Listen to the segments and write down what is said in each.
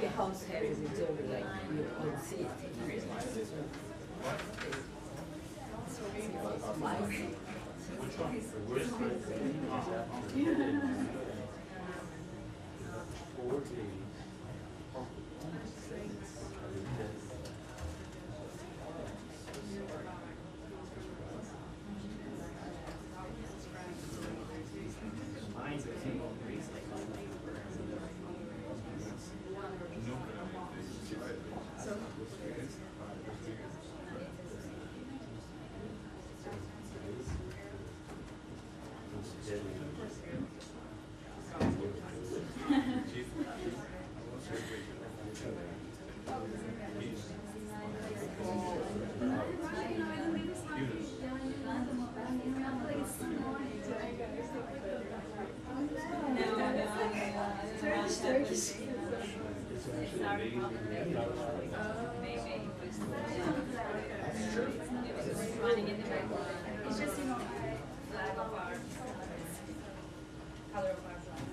your house has its own, like, your own system. It's just, flag of our color of our flag.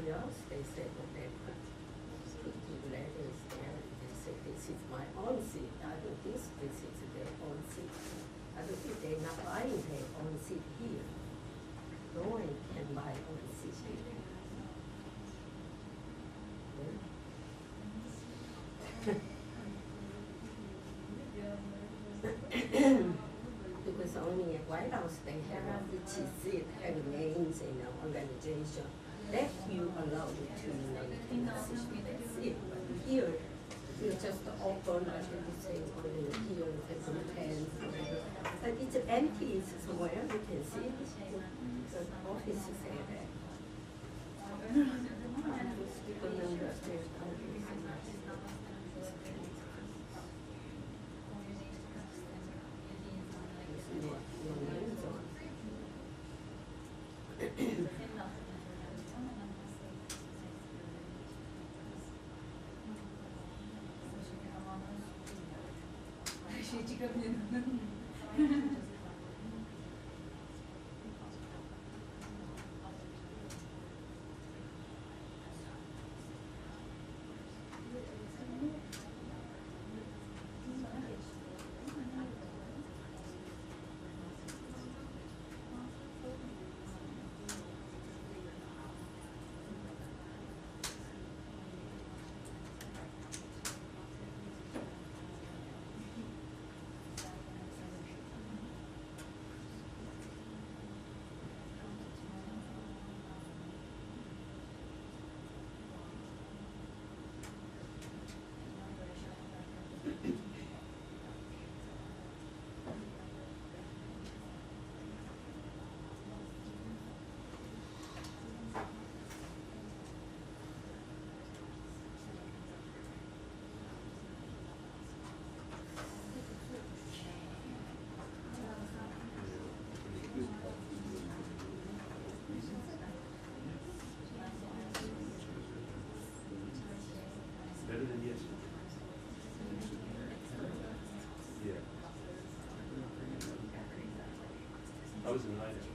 somebody else, they said that they put two letters there. They said this is my own seat. I don't think this is their own seat. I don't think they're not buying their own seat here. No one can buy own seat here. Because only at White House they have each seat have names and organization. That you allowed to make a decision. That's it. But here, you just open like everything only here, the pen. But it's empty somewhere. You can see the office is there. People know that there's better than yesterday. Yeah. I was in Idaho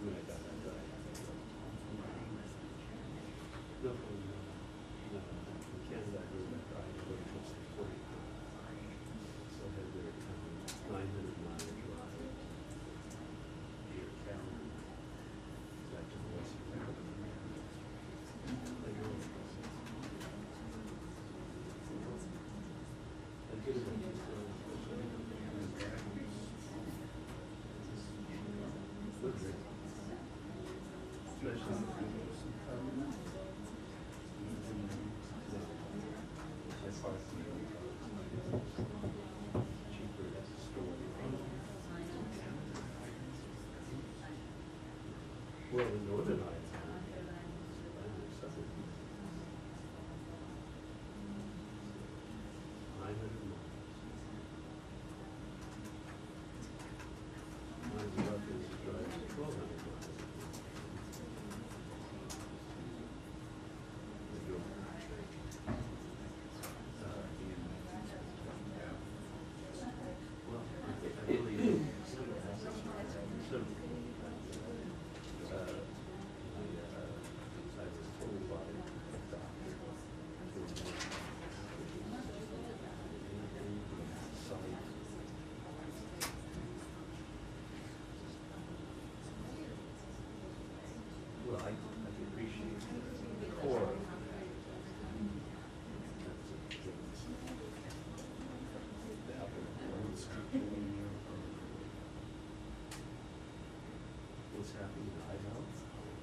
when I got that done. No, in Canada I grew up I very close to 40. So I had their 900-mile drive near Calgary. Back to the west of Canada. Well, in Northern Ireland, southern 900 miles. Mine's up is drive 1,200 miles. Well, I really well, I appreciate the core of what's happening in Idaho. What's happening?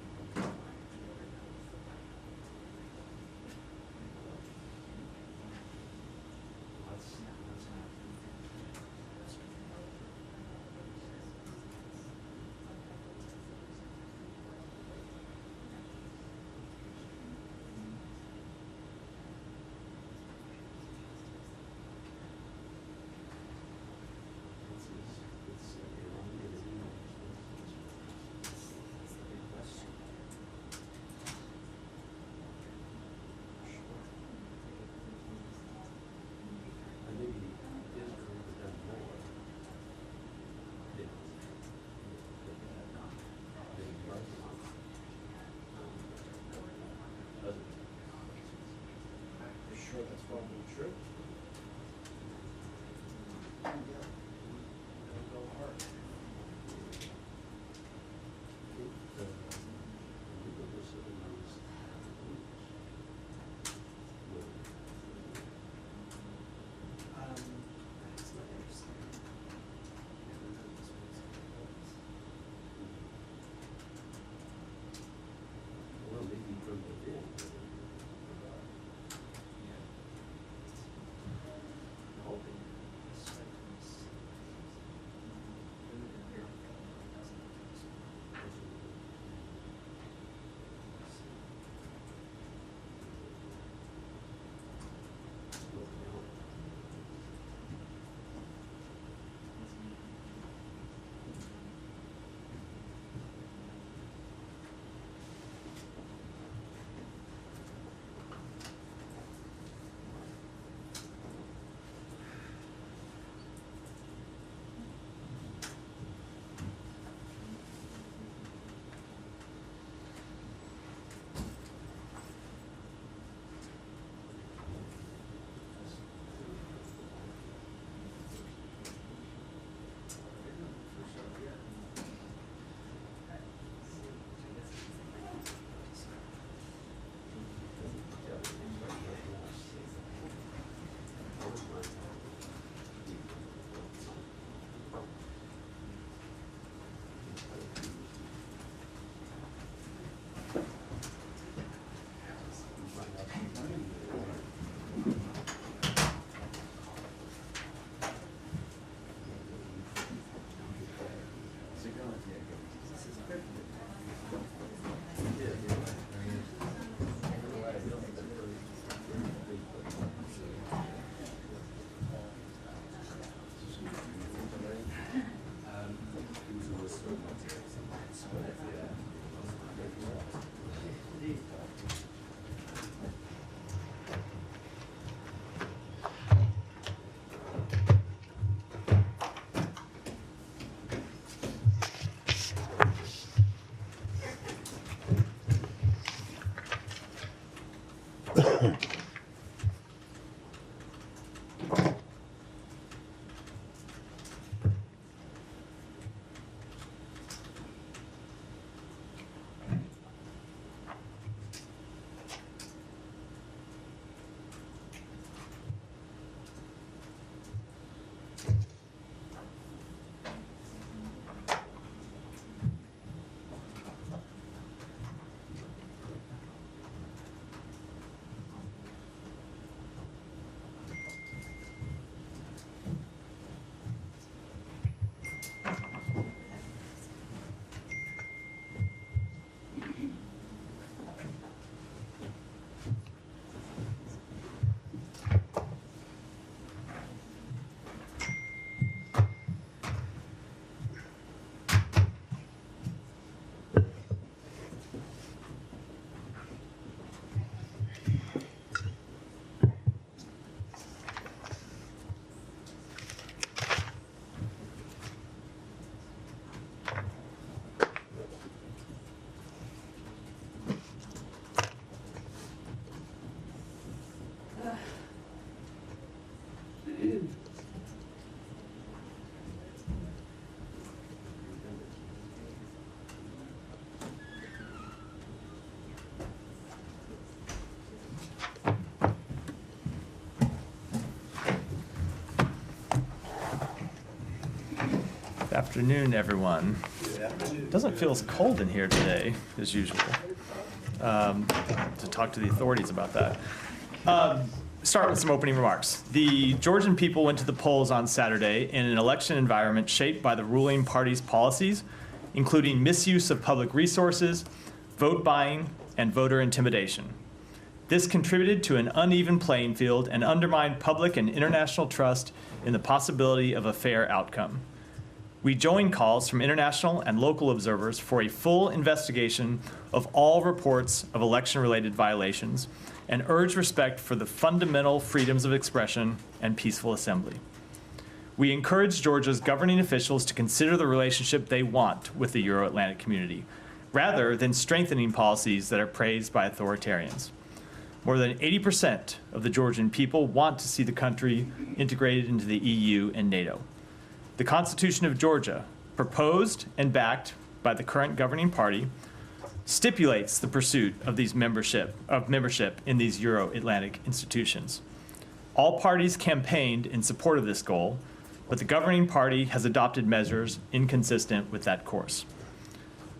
Afternoon, everyone. Doesn't feel as cold in here today as usual. To talk to the authorities about that. Start with some opening remarks. The Georgian people went to the polls on Saturday in an election environment shaped by the ruling party's policies, including misuse of public resources, vote buying, and voter intimidation. This contributed to an uneven playing field and undermined public and international trust in the possibility of a fair outcome. We join calls from international and local observers for a full investigation of all reports of election-related violations and urge respect for the fundamental freedoms of expression and peaceful assembly. We encourage Georgia's governing officials to consider the relationship they want with the Euro-Atlantic community, rather than strengthening policies that are praised by authoritarians. More than 80% of the Georgian people want to see the country integrated into the EU and NATO. The Constitution of Georgia, proposed and backed by the current governing party, stipulates the pursuit of membership in these Euro-Atlantic institutions. All parties campaigned in support of this goal, but the governing party has adopted measures inconsistent with that course.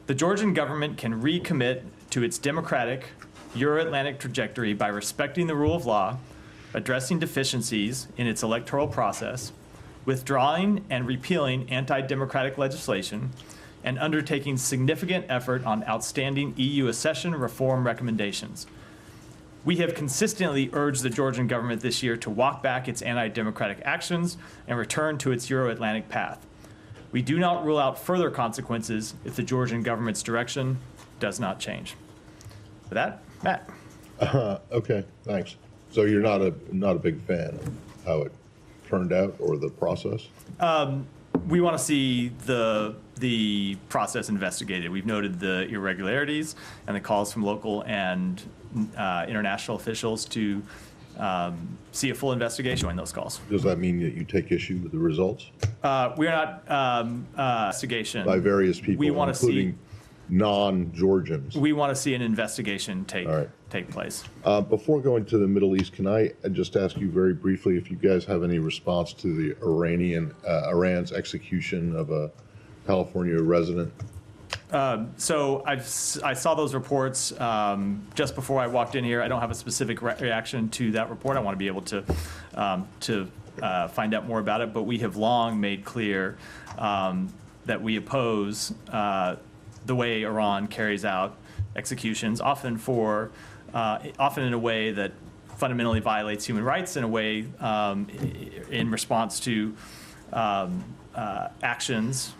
The Georgian government can recommit to its democratic Euro-Atlantic trajectory by respecting the rule of law, addressing deficiencies in its electoral process, withdrawing and repealing anti-democratic legislation, and undertaking significant effort on outstanding EU accession reform recommendations. We have consistently urged the Georgian government this year to walk back its anti-democratic actions and return to its Euro-Atlantic path. We do not rule out further consequences if the Georgian government's direction does not change. With that, Matt. Okay, thanks. So you're not a big fan of how it turned out or the process? We want to see the process investigated. We've noted the irregularities and the calls from local and international officials to see a full investigation in those calls. Does that mean that you take issue with the results? We are not investigation. By various people, we want to see non-Georgians. We want to see an investigation take place. Before going to the Middle East, can I just ask you very briefly if you guys have any response to the Iran's execution of a California resident? So I saw those reports just before I walked in here. I don't have a specific reaction to that report. I want to be able to find out more about it. But we have long made clear that we oppose the way Iran carries out executions, often in a way that fundamentally violates human rights, in a way in response to actions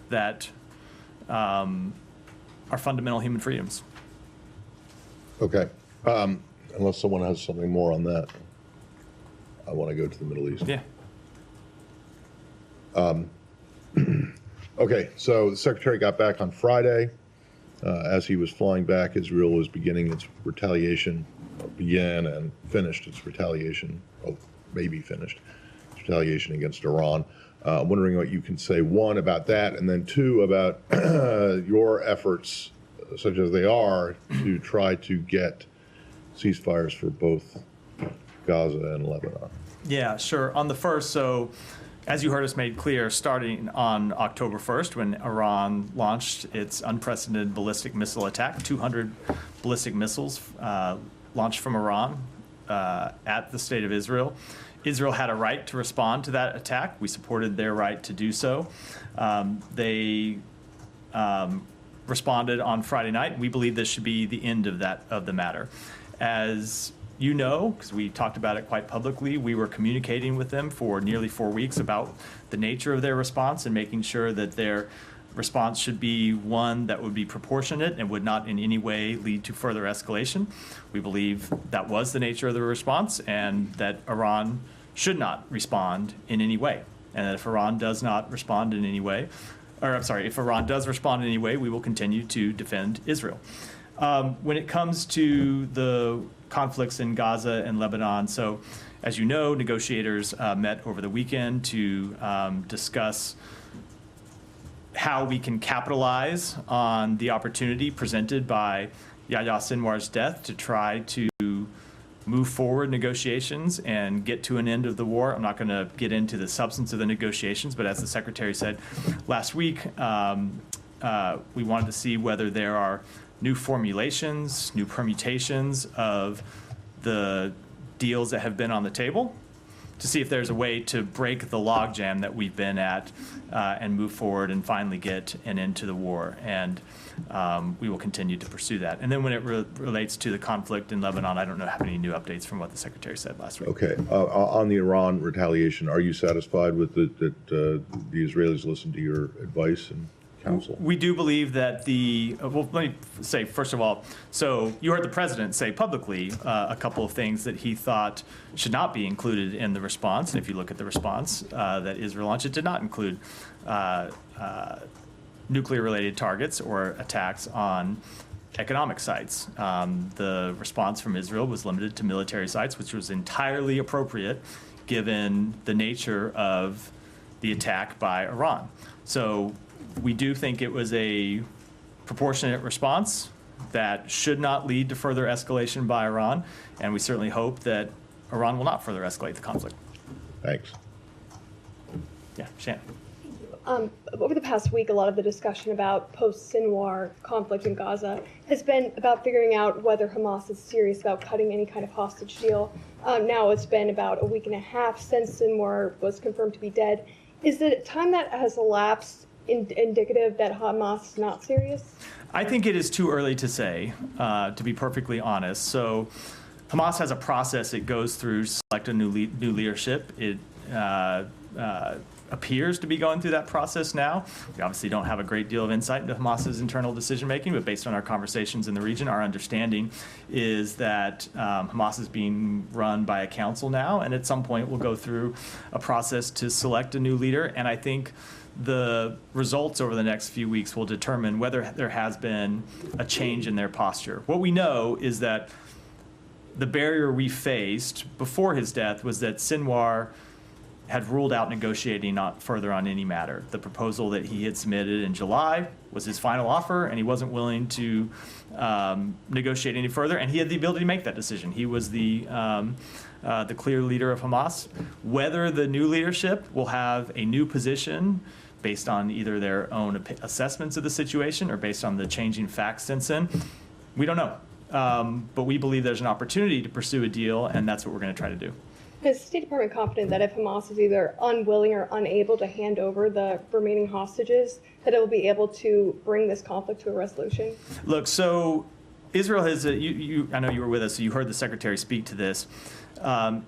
that are fundamental human freedoms. Okay. Unless someone has something more on that, I want to go to the Middle East. Yeah. Okay, so the secretary got back on Friday. as he was flying back, Israel was beginning its retaliation, began and finished its retaliation, maybe finished its retaliation against Iran. I'm wondering what you can say, one, about that, and then two, about your efforts, such as they are, to try to get ceasefires for both Gaza and Lebanon. Yeah, sure. On the first, so as you heard us made clear, starting on October 1st, when Iran launched its unprecedented ballistic missile attack, 200 ballistic missiles launched from Iran at the state of Israel. Israel had a right to respond to that attack. We supported their right to do so. They responded on Friday night. We believe this should be the end of the matter. As you know, because we talked about it quite publicly, we were communicating with them for nearly 4 weeks about the nature of their response and making sure that their response should be one that would be proportionate and would not in any way lead to further escalation. We believe that was the nature of the response and that Iran should not respond in any way. And that if Iran does not respond in any way, if Iran does respond in any way, we will continue to defend Israel. When it comes to the conflicts in Gaza and Lebanon, so as you know, negotiators met over the weekend to discuss how we can capitalize on the opportunity presented by Yahya Sinwar's death to try to move forward negotiations and get to an end of the war. I'm not going to get into the substance of the negotiations, but as the Secretary said last week, we wanted to see whether there are new formulations, new permutations of the deals that have been on the table, to see if there's a way to break the logjam that we've been at and move forward and finally get an end to the war. And we will continue to pursue that. And then when it relates to the conflict in Lebanon, I don't have any new updates from what the Secretary said last week. Okay. On the Iran retaliation, are you satisfied with that the Israelis listened to your advice and counsel? We do believe that well, let me say, first of all, so you heard the president say publicly a couple of things that he thought should not be included in the response. And if you look at the response that Israel launched, it did not include nuclear-related targets or attacks on economic sites. The response from Israel was limited to military sites, which was entirely appropriate given the nature of the attack by Iran. So we do think it was a proportionate response that should not lead to further escalation by Iran, and we certainly hope that Iran will not further escalate the conflict. Thanks. Yeah, Shannon. Over the past week, a lot of the discussion about post-Sinwar conflict in Gaza has been about figuring out whether Hamas is serious about cutting any kind of hostage deal. Now it's been about a week and a half since Sinwar was confirmed to be dead. Is the time that has elapsed indicative that Hamas is not serious? I think it is too early to say, to be perfectly honest. So Hamas has a process it goes through to select a new leadership. It appears to be going through that process now. We obviously don't have a great deal of insight into Hamas's internal decision-making, but based on our conversations in the region, our understanding is that Hamas is being run by a council now, and at some point will go through a process to select a new leader. And I think the results over the next few weeks will determine whether there has been a change in their posture. What we know is that the barrier we faced before his death was that Sinwar had ruled out negotiating not further on any matter. The proposal that he had submitted in July was his final offer, and he wasn't willing to negotiate any further, and he had the ability to make that decision. He was the clear leader of Hamas. Whether the new leadership will have a new position based on either their own assessments of the situation or based on the changing facts since then, we don't know. But we believe there's an opportunity to pursue a deal, and that's what we're going to try to do. Is the State Department confident that if Hamas is either unwilling or unable to hand over the remaining hostages, that it will be able to bring this conflict to a resolution? Look, so Israel has, I know you were with us, so you heard the Secretary speak to this.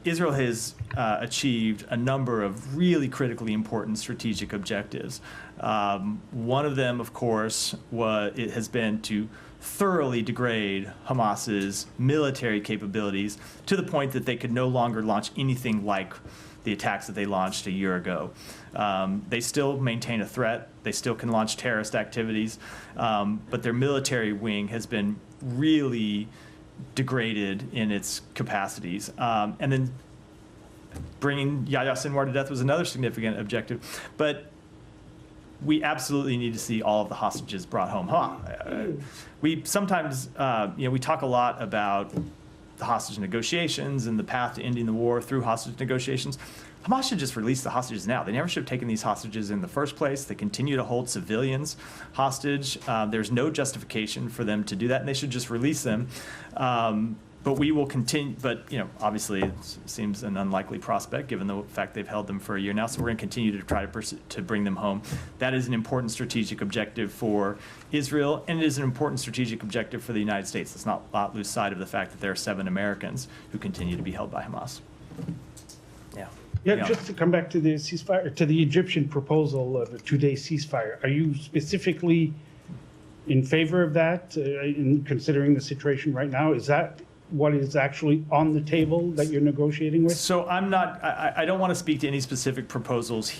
Israel has achieved a number of really critically important strategic objectives. One of them, of course, has been to thoroughly degrade Hamas's military capabilities to the point that they could no longer launch anything like the attacks that they launched a year ago. They still maintain a threat. They still can launch terrorist activities, but their military wing has been really degraded in its capacities. And then bringing Yahya Sinwar to death was another significant objective. But we absolutely need to see all of the hostages brought home. We sometimes, we talk a lot about the hostage negotiations and the path to ending the war through hostage negotiations. Hamas should just release the hostages now. They never should have taken these hostages in the first place. They continue to hold civilians hostage. There's no justification for them to do that, and they should just release them. But we will continue, but obviously it seems an unlikely prospect given the fact they've held them for a year now, so we're going to continue to try to bring them home. That is an important strategic objective for Israel, and it is an important strategic objective for the United States. Let's not lose sight of the fact that there are 7 Americans who continue to be held by Hamas. Yeah, just to come back to the ceasefire, to the Egyptian proposal of a 2-day ceasefire, are you specifically in favor of that, in considering the situation right now? Is that what is actually on the table that you're negotiating with? So I don't want to speak to any specific proposals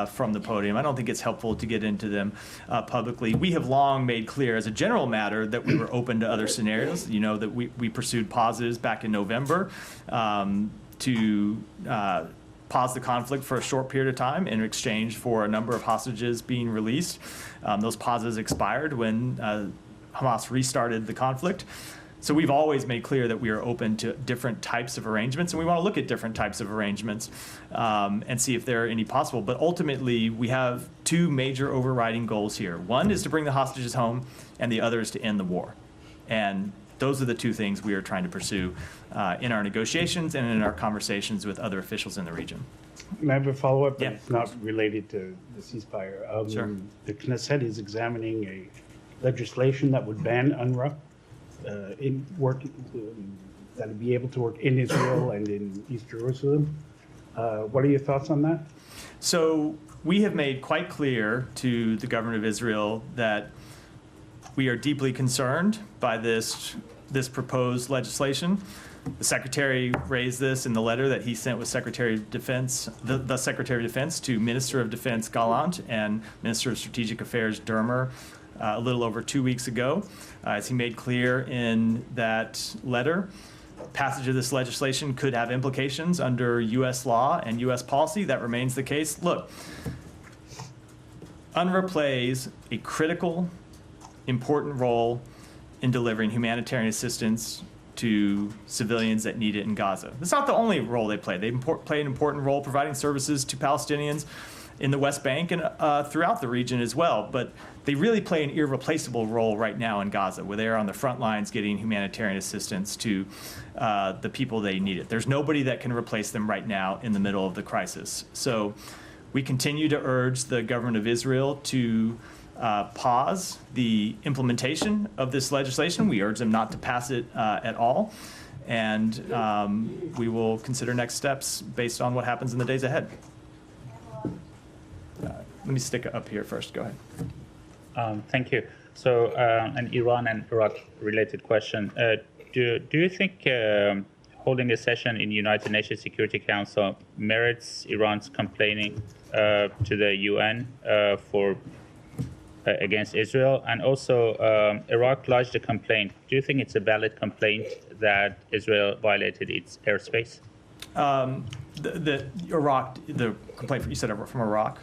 from the podium. I don't think it's helpful to get into them publicly. We have long made clear as a general matter that we were open to other scenarios. That we pursued pauses back in November to pause the conflict for a short period of time in exchange for a number of hostages being released. Those pauses expired when Hamas restarted the conflict. So we've always made clear that we are open to different types of arrangements, and we want to look at different types of arrangements and see if there are any possible. But ultimately, we have 2 major overriding goals here. One is to bring the hostages home, and the other is to end the war. And those are the 2 things we are trying to pursue in our negotiations and in our conversations with other officials in the region. And I have a follow-up, but Yeah. it's not related to the ceasefire. Sure. The Knesset is examining a legislation that would ban UNRWA in work, that would be able to work in Israel and in East Jerusalem. What are your thoughts on that? So we have made quite clear to the government of Israel that we are deeply concerned by this proposed legislation. The Secretary raised this in the letter that he sent with Secretary of Defense, the Secretary of Defense to Minister of Defense Gallant and Minister of Strategic Affairs Dermer a little over 2 weeks ago. As he made clear in that letter, passage of this legislation could have implications under U.S. law and U.S. policy. That remains the case. Look, UNRWA plays a critical, important role in delivering humanitarian assistance to civilians that need it in Gaza. It's not the only role they play. They play an important role providing services to Palestinians in the West Bank and throughout the region as well. But they really play an irreplaceable role right now in Gaza, where they are on the front lines getting humanitarian assistance to the people they need it. There's nobody that can replace them right now in the middle of the crisis. So we continue to urge the government of Israel to pause the implementation of this legislation. We urge them not to pass it at all. And we will consider next steps based on what happens in the days ahead. Let me stick it up here first. Go ahead. Thank you. So an Iran and Iraq related question. Do you think holding a session in United Nations Security Council merits Iran's complaining to the UN for against Israel? And also Iraq lodged a complaint. Do you think it's a valid complaint that Israel violated its airspace? The complaint you said from Iraq?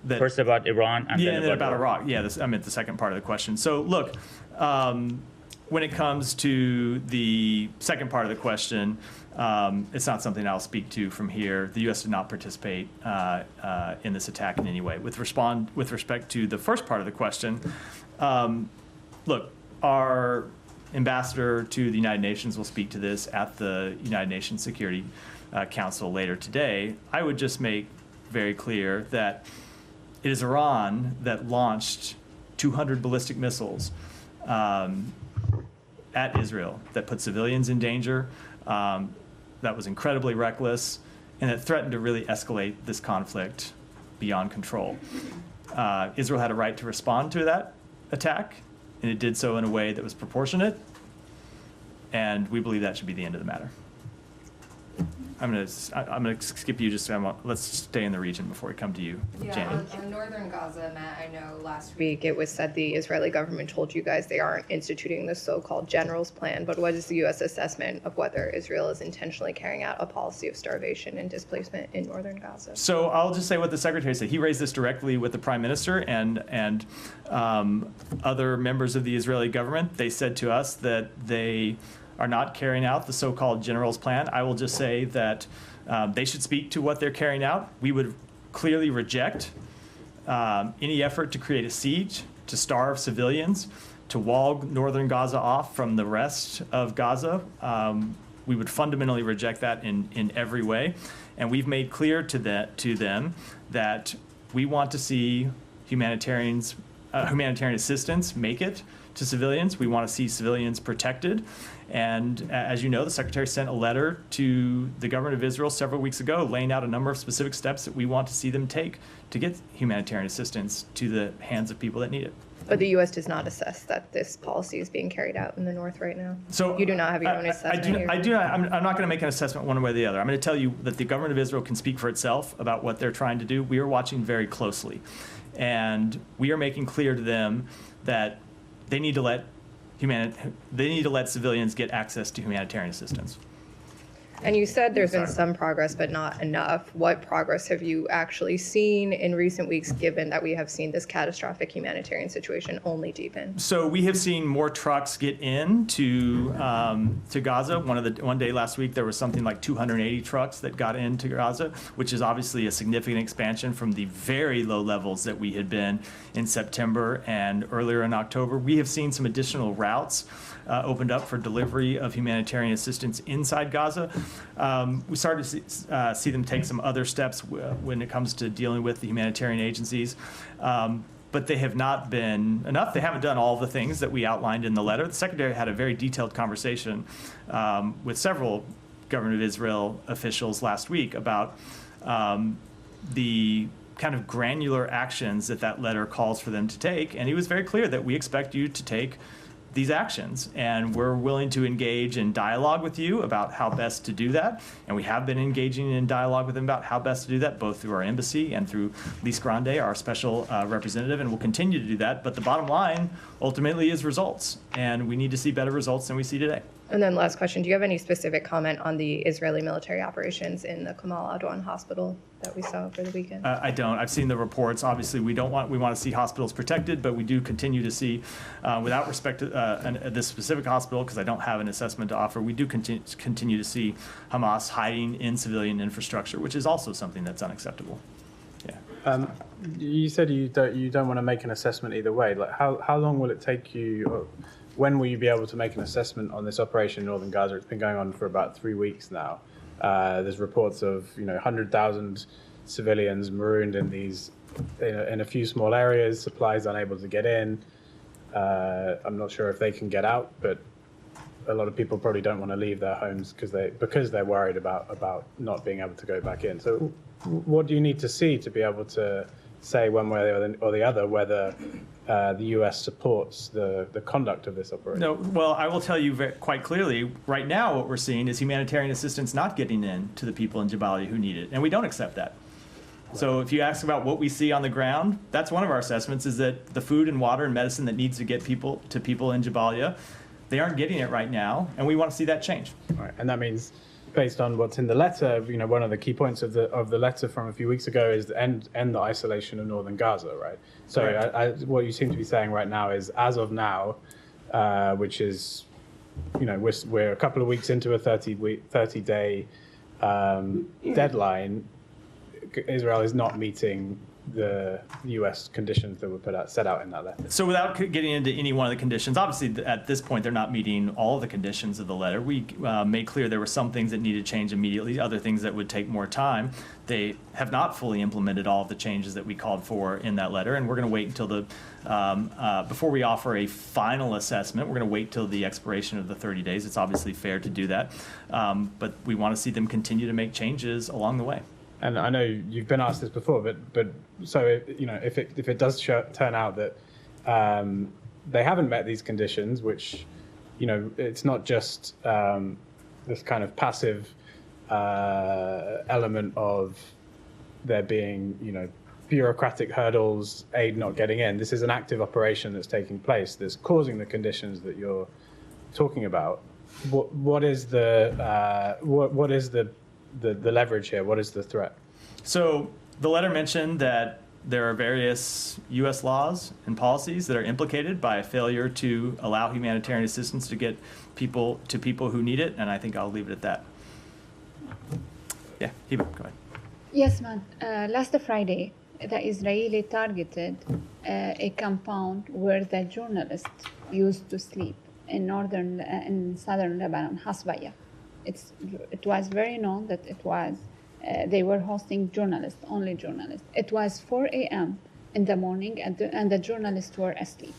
First about Iran and then then about Iraq. Yeah, I meant the second part of the question. So look, when it comes to the second part of the question, it's not something I'll speak to from here. The U.S. did not participate in this attack in any way. With respect to the first part of the question, look, our ambassador to the United Nations will speak to this at the United Nations Security Council later today. I would just make very clear that it is Iran that launched 200 ballistic missiles at Israel that put civilians in danger, that was incredibly reckless, and that threatened to really escalate this conflict beyond control. Israel had a right to respond to that attack, and it did so in a way that was proportionate, and we believe that should be the end of the matter. I'm gonna skip you. Let's stay in the region before we come to you, Yeah, Jamie. on northern Gaza, Matt, I know last week it was said the Israeli government told you guys they aren't instituting the so-called general's plan, but what is the U.S. assessment of whether Israel is intentionally carrying out a policy of starvation and displacement in northern Gaza? So I'll just say what the secretary said. He raised this directly with the prime minister and other members of the Israeli government. They said to us that they are not carrying out the so-called general's plan. I will just say that they should speak to what they're carrying out. We would clearly reject any effort to create a siege, to starve civilians, to wall northern Gaza off from the rest of Gaza. We would fundamentally reject that in every way. And we've made clear to them that we want to see humanitarian assistance make it to civilians. We want to see civilians protected. And as you know, the secretary sent a letter to the government of Israel several weeks ago, laying out a number of specific steps that we want to see them take to get humanitarian assistance to the hands of people that need it. But the U.S. does not assess that this policy is being carried out in the north right now. So you do not have your own assessment. I'm not going to make an assessment one way or the other. I'm going to tell you that the government of Israel can speak for itself about what they're trying to do. We are watching very closely, and we are making clear to them that they need to let civilians get access to humanitarian assistance. And you said there's been some progress, but not enough. What progress have you actually seen in recent weeks, given that we have seen this catastrophic humanitarian situation only deepen? So we have seen more trucks get in to Gaza. One day last week, there was something like 280 trucks that got into Gaza, which is obviously a significant expansion from the very low levels that we had been in September and earlier in October. We have seen some additional routes opened up for delivery of humanitarian assistance inside Gaza. We started to see them take some other steps when it comes to dealing with the humanitarian agencies. But they have not been enough. They haven't done all the things that we outlined in the letter. The secretary had a very detailed conversation with several government of Israel officials last week about the kind of granular actions that letter calls for them to take. And he was very clear that we expect you to take these actions, and we're willing to engage in dialogue with you about how best to do that. And we have been engaging in dialogue with them about how best to do that, both through our embassy and through Lise Grande, our special representative, and we'll continue to do that. But the bottom line ultimately is results, and we need to see better results than we see today. And then last question, do you have any specific comment on the Israeli military operations in the Kamal Adwan hospital that we saw over the weekend? I don't. I've seen the reports. Obviously, we want to see hospitals protected, but we do continue to see, without respect to this specific hospital, because I don't have an assessment to offer, we do continue to see Hamas hiding in civilian infrastructure, which is also something that's unacceptable. Yeah. You said you don't want to make an assessment either way. Like, how long will it take you? When will you be able to make an assessment on this operation in northern Gaza? It's been going on for about 3 weeks now. There's reports of 100,000 civilians marooned in in a few small areas, supplies unable to get in. I'm not sure if they can get out, but a lot of people probably don't want to leave their homes because they're worried about not being able to go back in. So what do you need to see to be able to say one way or the other whether the U.S. supports the conduct of this operation? No, well, I will tell you quite clearly, right now what we're seeing is humanitarian assistance not getting in to the people in Jabalia who need it, and we don't accept that. So if you ask about what we see on the ground, that's one of our assessments, is that the food and water and medicine that needs to get people in Jabalia, they aren't getting it right now, and we want to see that change. All right, and that means, based on what's in the letter, one of the key points of the letter from a few weeks ago is to end the isolation of northern Gaza, right? So what you seem to be saying right now is, as of now, which is, we're a couple of weeks into a 30-day deadline, Israel is not meeting the U.S. conditions that were set out in that letter. So without getting into any one of the conditions, obviously at this point they're not meeting all of the conditions of the letter. We made clear there were some things that needed to change immediately, other things that would take more time. They have not fully implemented all of the changes that we called for in that letter, and we're going to wait until before we offer a final assessment, we're going to wait till the expiration of the 30 days. It's obviously fair to do that, but we want to see them continue to make changes along the way. And I know you've been asked this before, but so if it does turn out that they haven't met these conditions, which it's not just this kind of passive element of there being, bureaucratic hurdles, aid not getting in. This is an active operation that's taking place that's causing the conditions that you're talking about. What is the leverage here? What is the threat? So the letter mentioned that there are various U.S. laws and policies that are implicated by a failure to allow humanitarian assistance to get people who need it, and I think I'll leave it at that. Yeah, Hiba, go ahead. Yes, ma'am. Last Friday, the Israeli targeted a compound where the journalists used to sleep in southern Lebanon, Hasbaya. It was very known that they were hosting journalists, only journalists. It was 4 a.m. in the morning, and the journalists were asleep.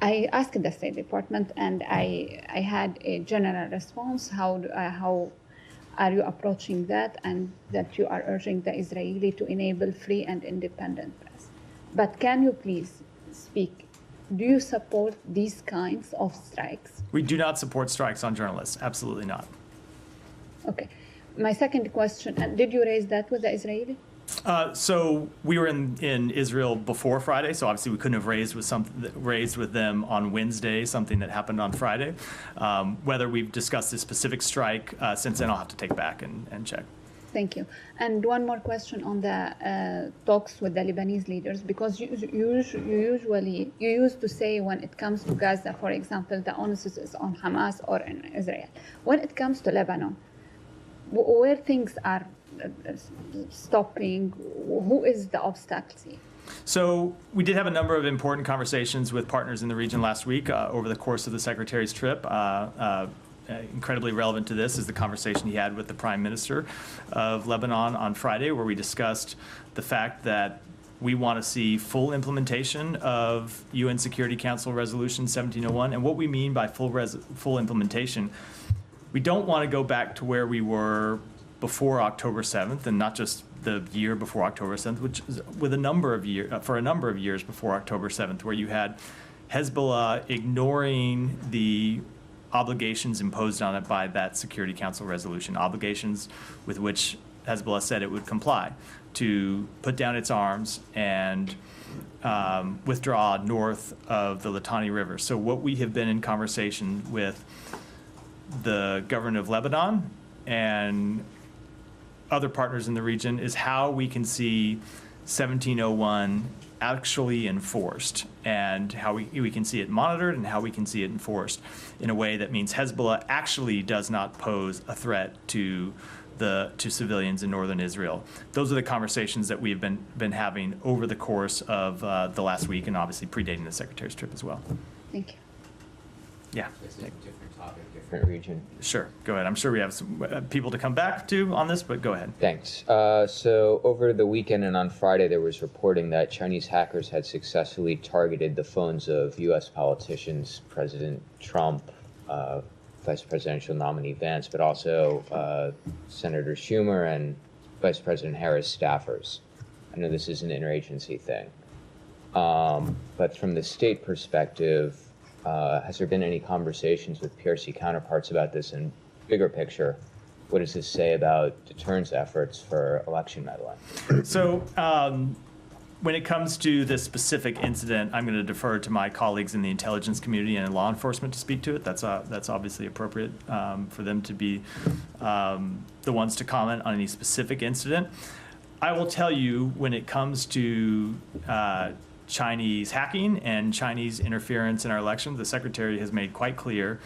I asked the State Department, and I had a general response. How are you approaching that, and that you are urging the Israeli to enable free and independent press? But can you please speak? Do you support these kinds of strikes? We do not support strikes on journalists. Absolutely not. Okay. My second question, did you raise that with the Israeli? So we were in Israel before Friday, so obviously we couldn't have raised with them on Wednesday something that happened on Friday. Whether we've discussed this specific strike since then, I'll have to take back and check. Thank you. And one more question on the talks with the Lebanese leaders, because you used to say when it comes to Gaza, for example, the onus is on Hamas or in Israel. When it comes to Lebanon, where things are stopping, who is the obstacle here? So we did have a number of important conversations with partners in the region last week over the course of the Secretary's trip. Incredibly relevant to this is the conversation he had with the Prime Minister of Lebanon on Friday, where we discussed the fact that we want to see full implementation of UN Security Council Resolution 1701. And what we mean by full implementation, we don't want to go back to where we were before October 7th, and not just the year before October 7th, which is with a number of years before October 7th, where you had Hezbollah ignoring the obligations imposed on it by that Security Council resolution, obligations with which Hezbollah said it would comply to put down its arms and withdraw north of the Litani River. So what we have been in conversation with the government of Lebanon and other partners in the region is how we can see 1701 actually enforced, and how we can see it monitored and how we can see it enforced in a way that means Hezbollah actually does not pose a threat to civilians in northern Israel. Those are the conversations that we've been having over the course of the last week, and obviously predating the Secretary's trip as well. Thank you. Yeah. It's a different topic, different region. Sure. Go ahead. I'm sure we have some people to come back to on this, but go ahead. Thanks. So over the weekend and on Friday, there was reporting that Chinese hackers had successfully targeted the phones of U.S. politicians, President Trump, Vice Presidential nominee Vance, but also Senator Schumer and Vice President Harris staffers. I know this is an interagency thing. But from the state perspective, has there been any conversations with PRC counterparts about this, and bigger picture, what does this say about deterrence efforts for election meddling? So when it comes to this specific incident, I'm going to defer to my colleagues in the intelligence community and in law enforcement to speak to it. That's obviously appropriate for them to be the ones to comment on any specific incident. I will tell you, when it comes to Chinese hacking and Chinese interference in our elections, the Secretary has made quite clear,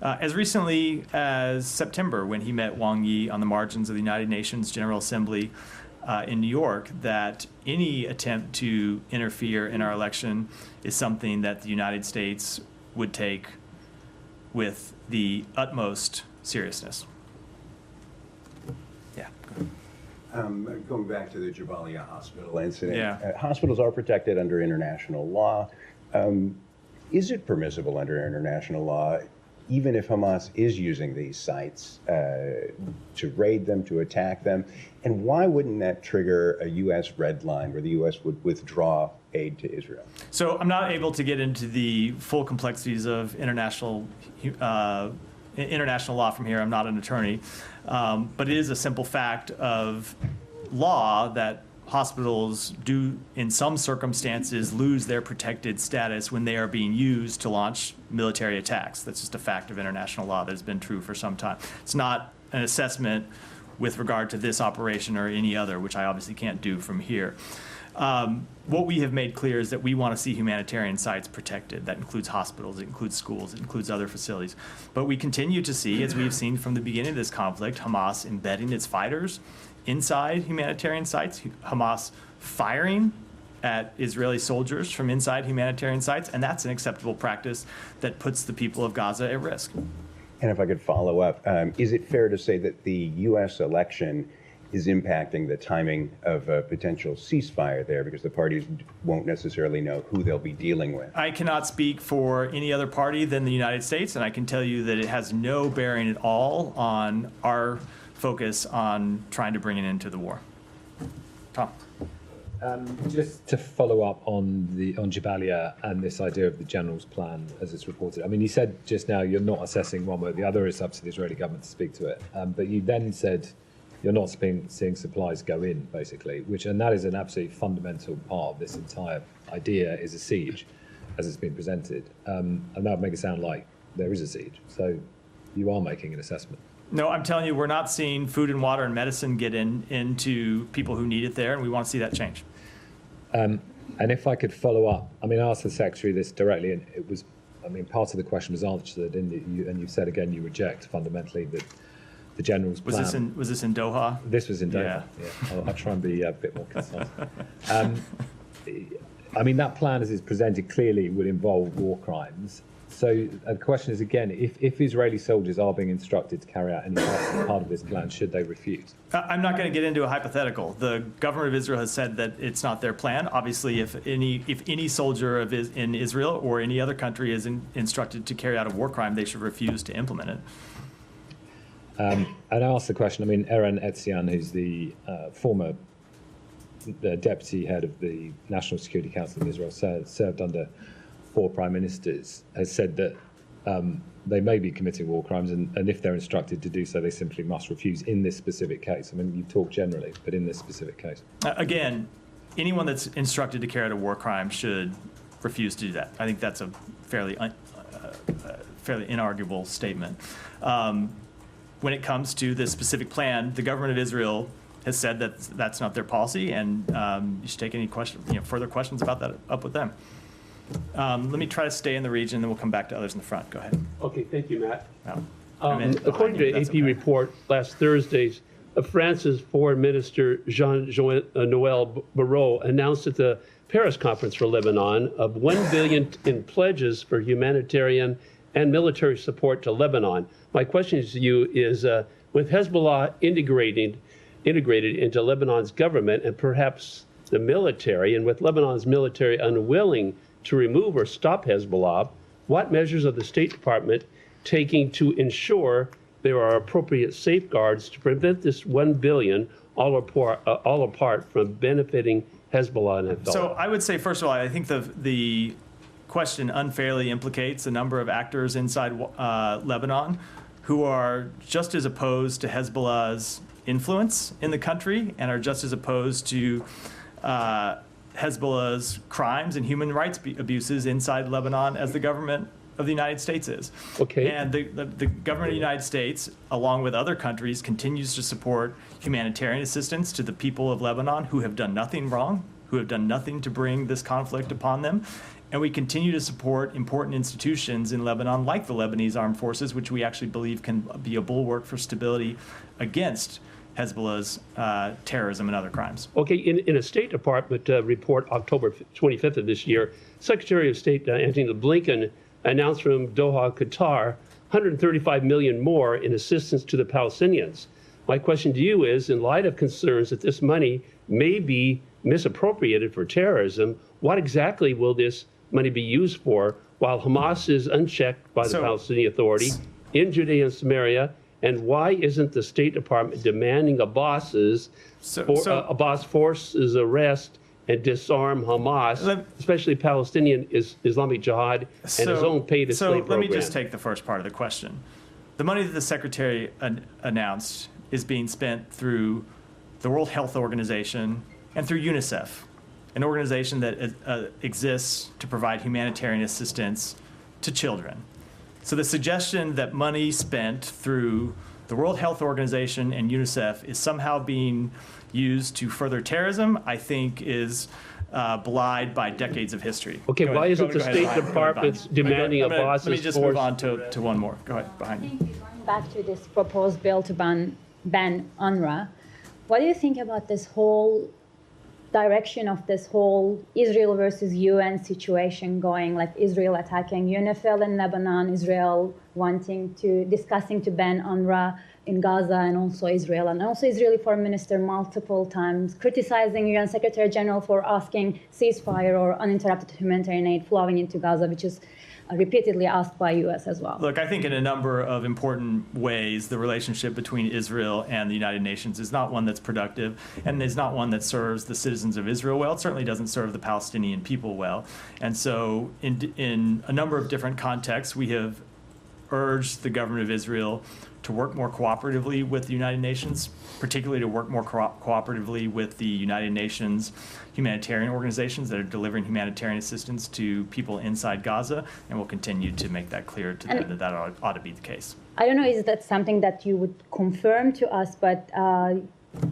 as recently as September, when he met Wang Yi on the margins of the United Nations General Assembly in New York, that any attempt to interfere in our election is something that the United States would take with the utmost seriousness. Yeah, go ahead. Going back to the Jabalia Hospital incident, Yeah. Hospitals are protected under international law. Is it permissible under international law, even if Hamas is using these sites to raid them, to attack them? And why wouldn't that trigger a U.S. red line where the U.S. would withdraw aid to Israel? So I'm not able to get into the full complexities of international international law from here. I'm not an attorney. But it is a simple fact of law that hospitals do, in some circumstances, lose their protected status when they are being used to launch military attacks. That's just a fact of international law that has been true for some time. It's not an assessment with regard to this operation or any other, which I obviously can't do from here. What we have made clear is that we want to see humanitarian sites protected. That includes hospitals, it includes schools, it includes other facilities. But we continue to see, as we've seen from the beginning of this conflict, Hamas embedding its fighters inside humanitarian sites, Hamas firing at Israeli soldiers from inside humanitarian sites, and that's an acceptable practice that puts the people of Gaza at risk. And if I could follow up, is it fair to say that the U.S. election is impacting the timing of a potential ceasefire there because the parties won't necessarily know who they'll be dealing with? I cannot speak for any other party than the United States, and I can tell you that it has no bearing at all on our focus on trying to bring an end to the war. Tom. Just to follow up on Jabalia and this idea of the general's plan as it's reported. I mean, you said just now you're not assessing one way or the other. It's up to the Israeli government to speak to it. But you then said you're not seeing supplies go in, basically, and that is an absolutely fundamental part of this entire idea is a siege, as it's been presented. And that would make it sound like there is a siege. So you are making an assessment. No, I'm telling you, we're not seeing food and water and medicine get into people who need it there, and we want to see that change. And if I could follow up, I mean, I asked the Secretary this directly, and it was, I mean, part of the question was answered, and you said again you reject fundamentally that the general's plan. Was this in Doha? This was in Doha. Yeah. I'll try and be a bit more concise. I mean, that plan as it's presented clearly would involve war crimes. So the question is, again, if Israeli soldiers are being instructed to carry out any part of this plan, should they refuse? I'm not going to get into a hypothetical. The government of Israel has said that it's not their plan. Obviously, if any soldier in Israel or any other country is instructed to carry out a war crime, they should refuse to implement it. And I asked the question, I mean, Eren Etzian, who's the former deputy head of the National Security Council in Israel, served under 4 prime ministers, has said that they may be committing war crimes, and if they're instructed to do so, they simply must refuse in this specific case. I mean, you talk generally, but in this specific case. Again, anyone that's instructed to carry out a war crime should refuse to do that. I think that's a fairly inarguable statement. When it comes to this specific plan, the government of Israel has said that that's not their policy, and you should take any further questions about that up with them. Let me try to stay in the region, then we'll come back to others in the front. Go ahead. Okay, thank you, Matt. According to an AP report last Thursday, France's Foreign Minister Jean-Noël Barrot announced at the Paris conference for Lebanon of $1 billion in pledges for humanitarian and military support to Lebanon. My question to you is, with Hezbollah integrated into Lebanon's government and perhaps the military, and with Lebanon's military unwilling to remove or stop Hezbollah, what measures of the State Department taking to ensure there are appropriate safeguards to prevent this $1 billion all apart from benefiting Hezbollah and Hezbollah? So I would say, first of all, I think the question unfairly implicates a number of actors inside Lebanon who are just as opposed to Hezbollah's influence in the country and are just as opposed to Hezbollah's crimes and human rights abuses inside Lebanon as the government of the United States is. Okay. And the government of the United States, along with other countries, continues to support humanitarian assistance to the people of Lebanon who have done nothing wrong, who have done nothing to bring this conflict upon them. And we continue to support important institutions in Lebanon, like the Lebanese Armed Forces, which we actually believe can be a bulwark for stability against Hezbollah's terrorism and other crimes. Okay, in a State Department report, October 25th of this year, Secretary of State Antony Blinken announced from Doha, Qatar, $135 million more in assistance to the Palestinians. My question to you is, in light of concerns that this money may be misappropriated for terrorism, what exactly will this money be used for while Hamas is unchecked by the Palestinian Authority in Judea and Samaria? And why isn't the State Department demanding Abbas forces arrest and disarm Hamas, especially Palestinian Islamic Jihad and his own pay-to-slave program? So let me just take the first part of the question. the money that the Secretary announced is being spent through the World Health Organization and through UNICEF, an organization that exists to provide humanitarian assistance to children. So the suggestion that money spent through the World Health Organization and UNICEF is somehow being used to further terrorism, I think is belied by decades of history. Okay, why isn't the State Department demanding a boss's Let me just move on to one more. Go ahead, behind you. Back to this proposed bill to ban UNRWA. What do you think about this whole direction of this whole Israel versus UN situation going, like Israel attacking UNIFIL in Lebanon, Israel discussing to ban UNRWA in Gaza, and also Israel, and also Israeli Foreign Minister multiple times criticizing UN Secretary General for asking ceasefire or uninterrupted humanitarian aid flowing into Gaza, which is repeatedly asked by US as well. Look, I think in a number of important ways, the relationship between Israel and the United Nations is not one that's productive and is not one that serves the citizens of Israel well. It certainly doesn't serve the Palestinian people well. And so in a number of different contexts, we have urged the government of Israel to work more cooperatively with the United Nations, particularly to work more cooperatively with the United Nations humanitarian organizations that are delivering humanitarian assistance to people inside Gaza, and we'll continue to make that clear to them that ought to be the case. I don't know, is that something that you would confirm to us, but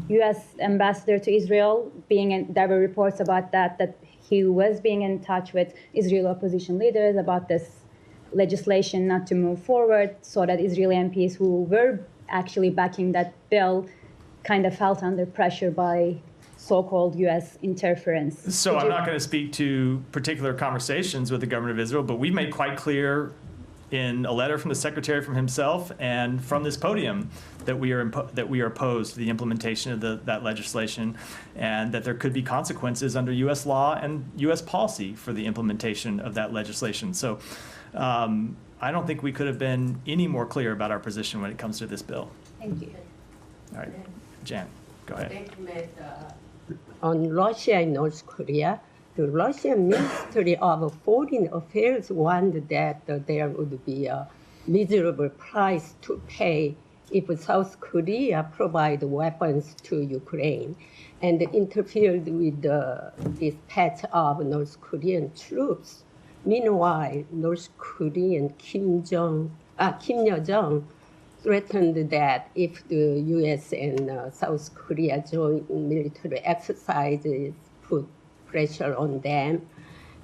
U.S. ambassador to Israel, there were reports about that he was being in touch with Israeli opposition leaders about this legislation not to move forward, so that Israeli MPs who were actually backing that bill kind of felt under pressure by so-called U.S. interference. So I'm not going to speak to particular conversations with the government of Israel, but we've made quite clear in a letter from the Secretary from himself and from this podium that we are opposed to the implementation of that legislation, and that there could be consequences under U.S. law and U.S. policy for the implementation of that legislation. So I don't think we could have been any more clear about our position when it comes to this bill. Thank you. All right, Jan, go ahead. Thank you, Matt. On Russia and North Korea, the Russian Ministry of Foreign Affairs warned that there would be a miserable price to pay if South Korea provide weapons to Ukraine and interfered with the dispatch of North Korean troops. Meanwhile, North Korean Kim Yo-jong threatened that if the U.S. and South Korea joint military exercises put pressure on them,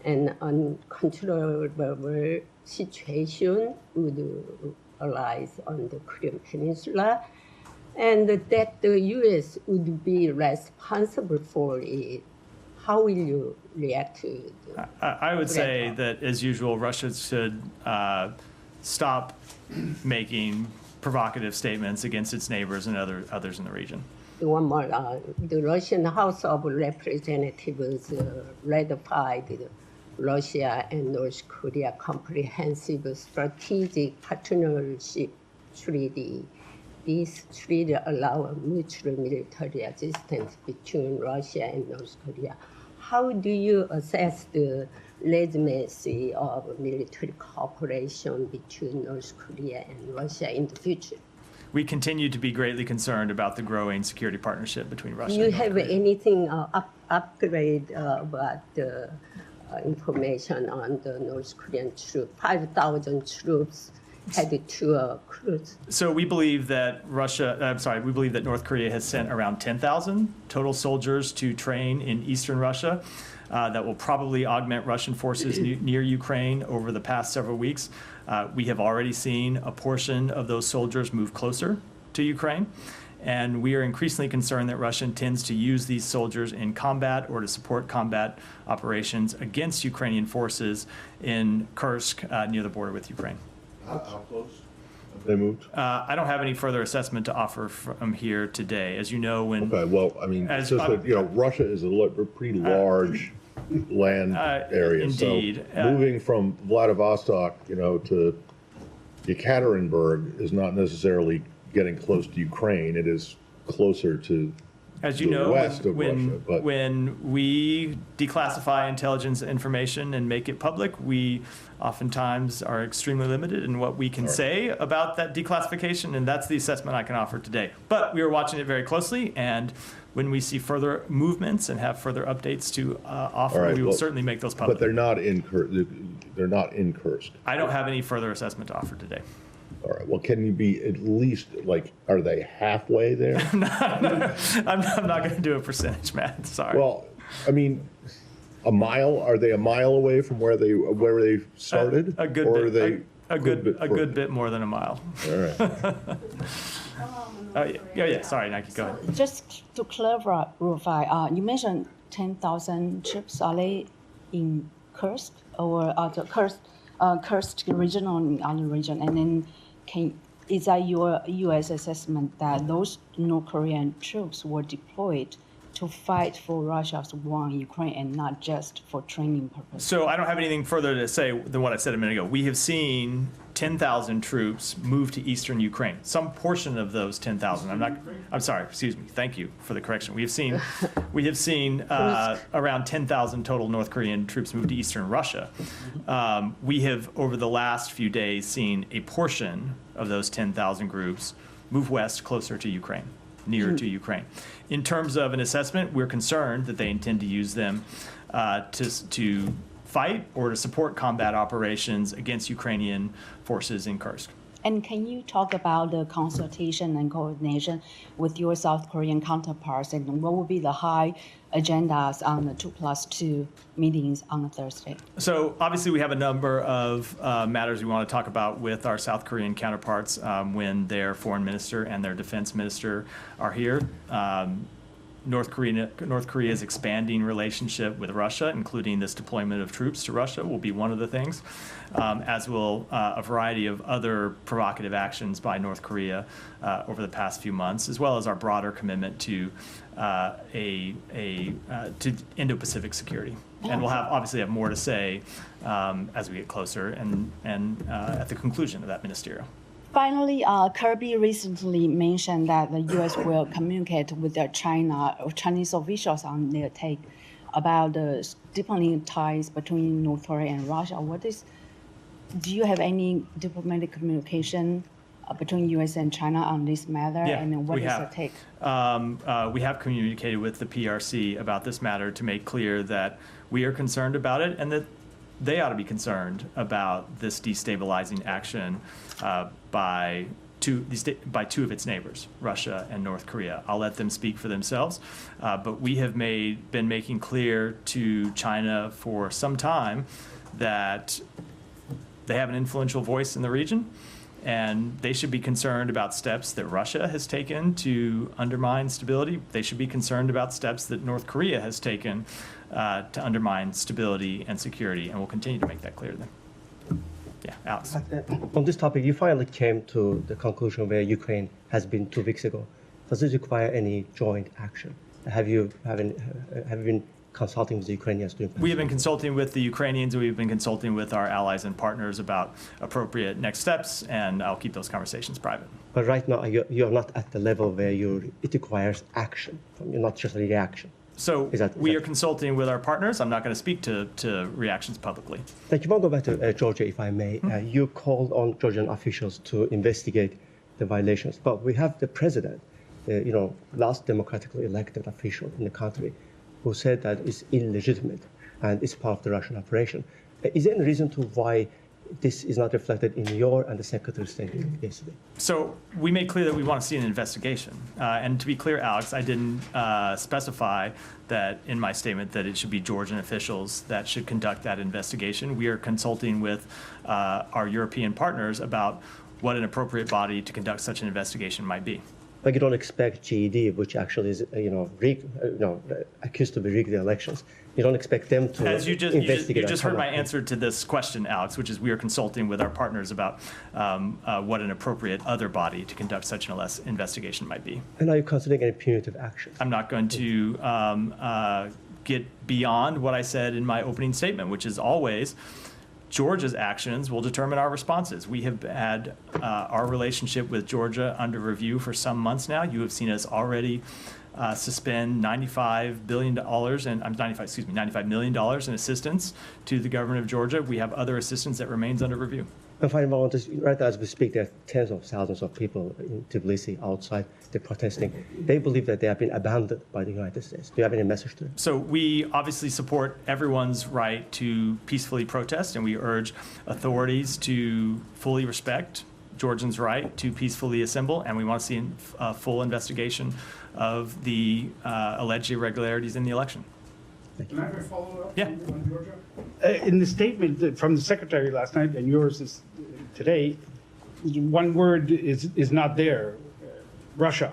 an uncontrollable situation would arise on the Korean Peninsula, and that the U.S. would be responsible for it. How will you react to it? I would say that, as usual, Russia should stop making provocative statements against its neighbors and others in the region. One more, the Russian House of Representatives ratified Russia and North Korea Comprehensive Strategic Partnership Treaty. This treaty allows mutual military assistance between Russia and North Korea. How do you assess the legitimacy of military cooperation between North Korea and Russia in the future? We continue to be greatly concerned about the growing security partnership between Russia Do you and North have Korea. anything upgrade about the information on the North Korean troops? 5,000 troops headed to cruise. So we believe that North Korea has sent around 10,000 total soldiers to train in eastern Russia. That will probably augment Russian forces near Ukraine over the past several weeks. We have already seen a portion of those soldiers move closer to Ukraine, and we are increasingly concerned that Russia intends to use these soldiers in combat or to support combat operations against Ukrainian forces in Kursk near the border with Ukraine. How close have they moved? I don't have any further assessment to offer from here today. As you know, when Okay, well, I mean, it's just that, Russia is a pretty large land area. Indeed. So moving from Vladivostok, to Yekaterinburg is not necessarily getting close to Ukraine. It is closer to As you the know, west of when, Russia, but when we declassify intelligence information and make it public, we oftentimes are extremely limited in what we can say about that declassification, and that's the assessment I can offer today. But we are watching it very closely, and when we see further movements and have further updates to offer, all right, we will well, certainly make those public. but they're not in Kursk. I don't have any further assessment to offer today. All right. Well, can you be at least like, are they halfway there? I'm not going to do a percentage math. Sorry. Well, I mean, a mile. Are they a mile away from where they started? A good or bit. Are they a good bit more than a mile. All right. Yeah. Sorry, Nike. Go ahead. Just to clarify, you mentioned 10,000 troops. Are they in Kursk or the Kursk region or in other region? And then, is that your U.S. assessment that those North Korean troops were deployed to fight for Russia's war in Ukraine and not just for training purposes? So I don't have anything further to say than what I said a minute ago. We have seen 10,000 troops move to eastern Ukraine. Some portion of those 10,000. I'm sorry. Excuse me. Thank you for the correction. We have seen around 10,000 total North Korean troops move to eastern Russia. We have over the last few days seen a portion of those 10,000 groups move west closer to Ukraine. Nearer to Ukraine. In terms of an assessment, we're concerned that they intend to use them to fight or to support combat operations against Ukrainian forces in Kursk. And can you talk about the consultation and coordination with your South Korean counterparts, and what will be the high agendas on the 2+2 meetings on Thursday? So obviously we have a number of matters we want to talk about with our South Korean counterparts when their foreign minister and their defense minister are here. North Korea's expanding relationship with Russia, including this deployment of troops to Russia, will be one of the things, as will a variety of other provocative actions by North Korea over the past few months, as well as our broader commitment to to Indo-Pacific security. And we'll obviously have more to say as we get closer and at the conclusion of that ministerial. Finally, Kirby recently mentioned that the U.S. will communicate with the Chinese officials on their take about the deepening ties between North Korea and Russia. Do you have any diplomatic communication between U.S. and China on this matter? Yeah, and what is the take? We have communicated with the PRC about this matter to make clear that we are concerned about it and that they ought to be concerned about this destabilizing action by two of its neighbors, Russia and North Korea. I'll let them speak for themselves, but we have been making clear to China for some time that they have an influential voice in the region, and they should be concerned about steps that Russia has taken to undermine stability. They should be concerned about steps that North Korea has taken to undermine stability and security, and we'll continue to make that clear to them. Yeah, Alex. On this topic, you finally came to the conclusion where Ukraine has been 2 weeks ago. Does it require any joint action? Have you been consulting with the Ukrainians? We have been consulting with the Ukrainians. We've been consulting with our allies and partners about appropriate next steps, and I'll keep those conversations private. But right now, you're not at the level where it requires action from you, not just a reaction. So we are consulting with our partners. I'm not going to speak to reactions publicly. Thank you. I want to go back to Georgia, if I may. You called on Georgian officials to investigate the violations, but we have the president, last democratically elected official in the country, who said that it's illegitimate and it's part of the Russian operation. Is there any reason to why this is not reflected in your and the Secretary's statement yesterday? So we made clear that we want to see an investigation. And to be clear, Alex, I didn't specify that in my statement that it should be Georgian officials that should conduct that investigation. We are consulting with our European partners about what an appropriate body to conduct such an investigation might be. Like you don't expect GED, which actually is, accused to be rigged the elections. You don't expect them to investigate. You just heard my answer to this question, Alex, which is we are consulting with our partners about what an appropriate other body to conduct such an investigation might be. And are you considering any punitive action? I'm not going to get beyond what I said in my opening statement, which is always Georgia's actions will determine our responses. We have had our relationship with Georgia under review for some months now. You have seen us already suspend $95 million in assistance to the government of Georgia. We have other assistance that remains under review. And finally, right as we speak, there are tens of thousands of people in Tbilisi outside. They're protesting. They believe that they have been abandoned by the United States. Do you have any message to them? So we obviously support everyone's right to peacefully protest, and we urge authorities to fully respect Georgians' right to peacefully assemble, and we want to see a full investigation of the alleged irregularities in the election. Can I have a follow-up Yeah. on Georgia? In the statement from the secretary last night, and yours is today, one word is not there, Russia.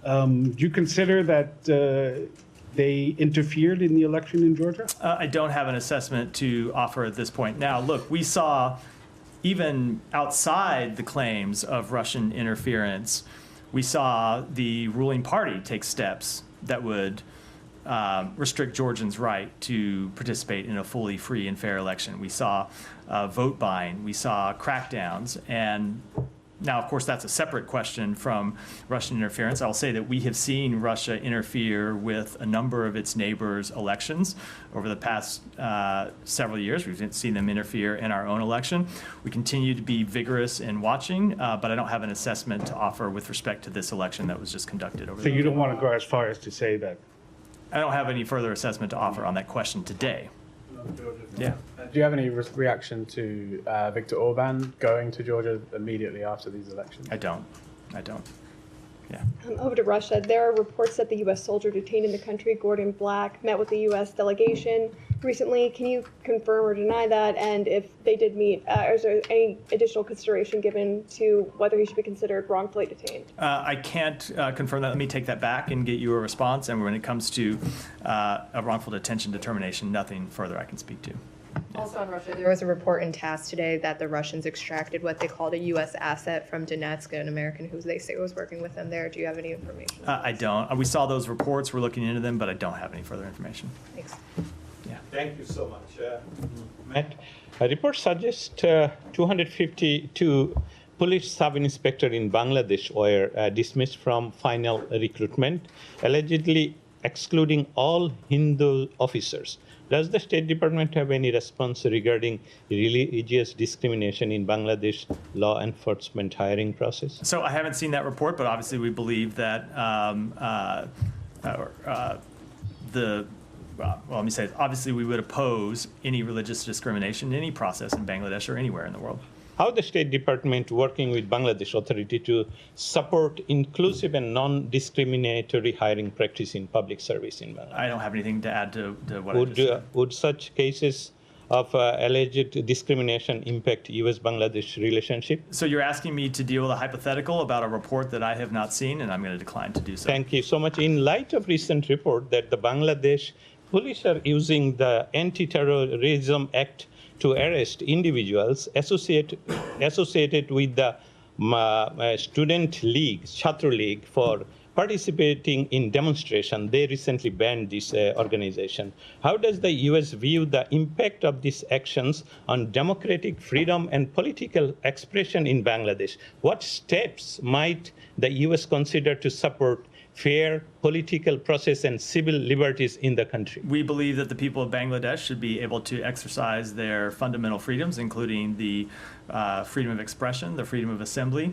Do you consider that they interfered in the election in Georgia? I don't have an assessment to offer at this point. Now, look, we saw, even outside the claims of Russian interference, we saw the ruling party take steps that would restrict Georgians' right to participate in a fully free and fair election. We saw vote buying, we saw crackdowns, and now, of course, that's a separate question from Russian interference. I'll say that we have seen Russia interfere with a number of its neighbors' elections over the past several years. We've seen them interfere in our own election. We continue to be vigorous in watching, but I don't have an assessment to offer with respect to this election that was just conducted over So you don't want to go as far as to say that? I don't have any further assessment to offer on that question today. Yeah. Do you have any reaction to Viktor Orban going to Georgia immediately after these elections? I don't. Yeah. Over to Russia, there are reports that the U.S. soldier detained in the country, Gordon Black, met with the U.S. delegation recently. Can you confirm or deny that? And if they did meet, is there any additional consideration given to whether he should be considered wrongfully detained? I can't confirm that. Let me take that back and get you a response. And when it comes to a wrongful detention determination, nothing further I can speak to. Also on Russia, there was a report in TASS today that the Russians extracted what they called a U.S. asset from Donetsk, an American who they say was working with them there. Do you have any information? I don't. We saw those reports. We're looking into them, but I don't have any further information. Thanks. Yeah. Thank you so much. Matt, a report suggests 252 police sub-inspectors in Bangladesh were dismissed from final recruitment, allegedly excluding all Hindu officers. Does the State Department have any response regarding religious discrimination in Bangladesh law enforcement hiring process? So I haven't seen that report, but obviously we believe that let me say, obviously we would oppose any religious discrimination in any process in Bangladesh or anywhere in the world. How the State Department working with Bangladesh Authority to support inclusive and non-discriminatory hiring practice in public service in Bangladesh? I don't have anything to add to what I just said. Would such cases of alleged discrimination impact U.S.-Bangladesh relationship? So you're asking me to deal with a hypothetical about a report that I have not seen, and I'm going to decline to do so. Thank you so much. In light of recent report that the Bangladesh police are using the Anti-Terrorism Act to arrest individuals associated with the student league, Chhatra League, for participating in demonstration. They recently banned this organization. How does the U.S. view the impact of these actions on democratic freedom and political expression in Bangladesh? What steps might the U.S. consider to support fair political process and civil liberties in the country? We believe that the people of Bangladesh should be able to exercise their fundamental freedoms, including the freedom of expression, the freedom of assembly.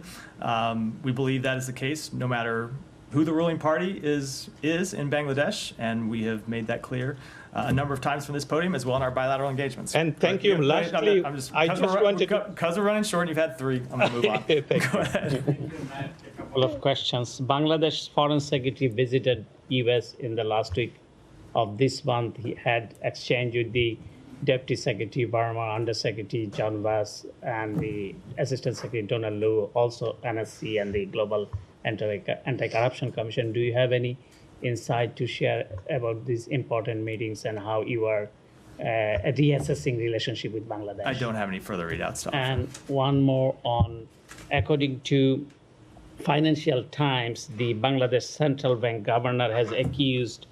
We believe that is the case no matter who the ruling party is in Bangladesh, and we have made that clear a number of times from this podium as well in our bilateral engagements. And thank you. Lastly, because we're running short and you've had three, I'm going to move on. Go ahead. A couple of questions. Bangladesh's foreign secretary visited U.S. in the last week of this month. He had exchange with the Deputy Secretary Verma, Under Secretary John Vass, and the Assistant Secretary Donald Liu, also NSC and the Global Anti-Corruption Commission. Do you have any insight to share about these important meetings and how you are reassessing relationship with Bangladesh? I don't have any further readouts to offer. And one more on, according to Financial Times, the Bangladesh Central Bank governor has accused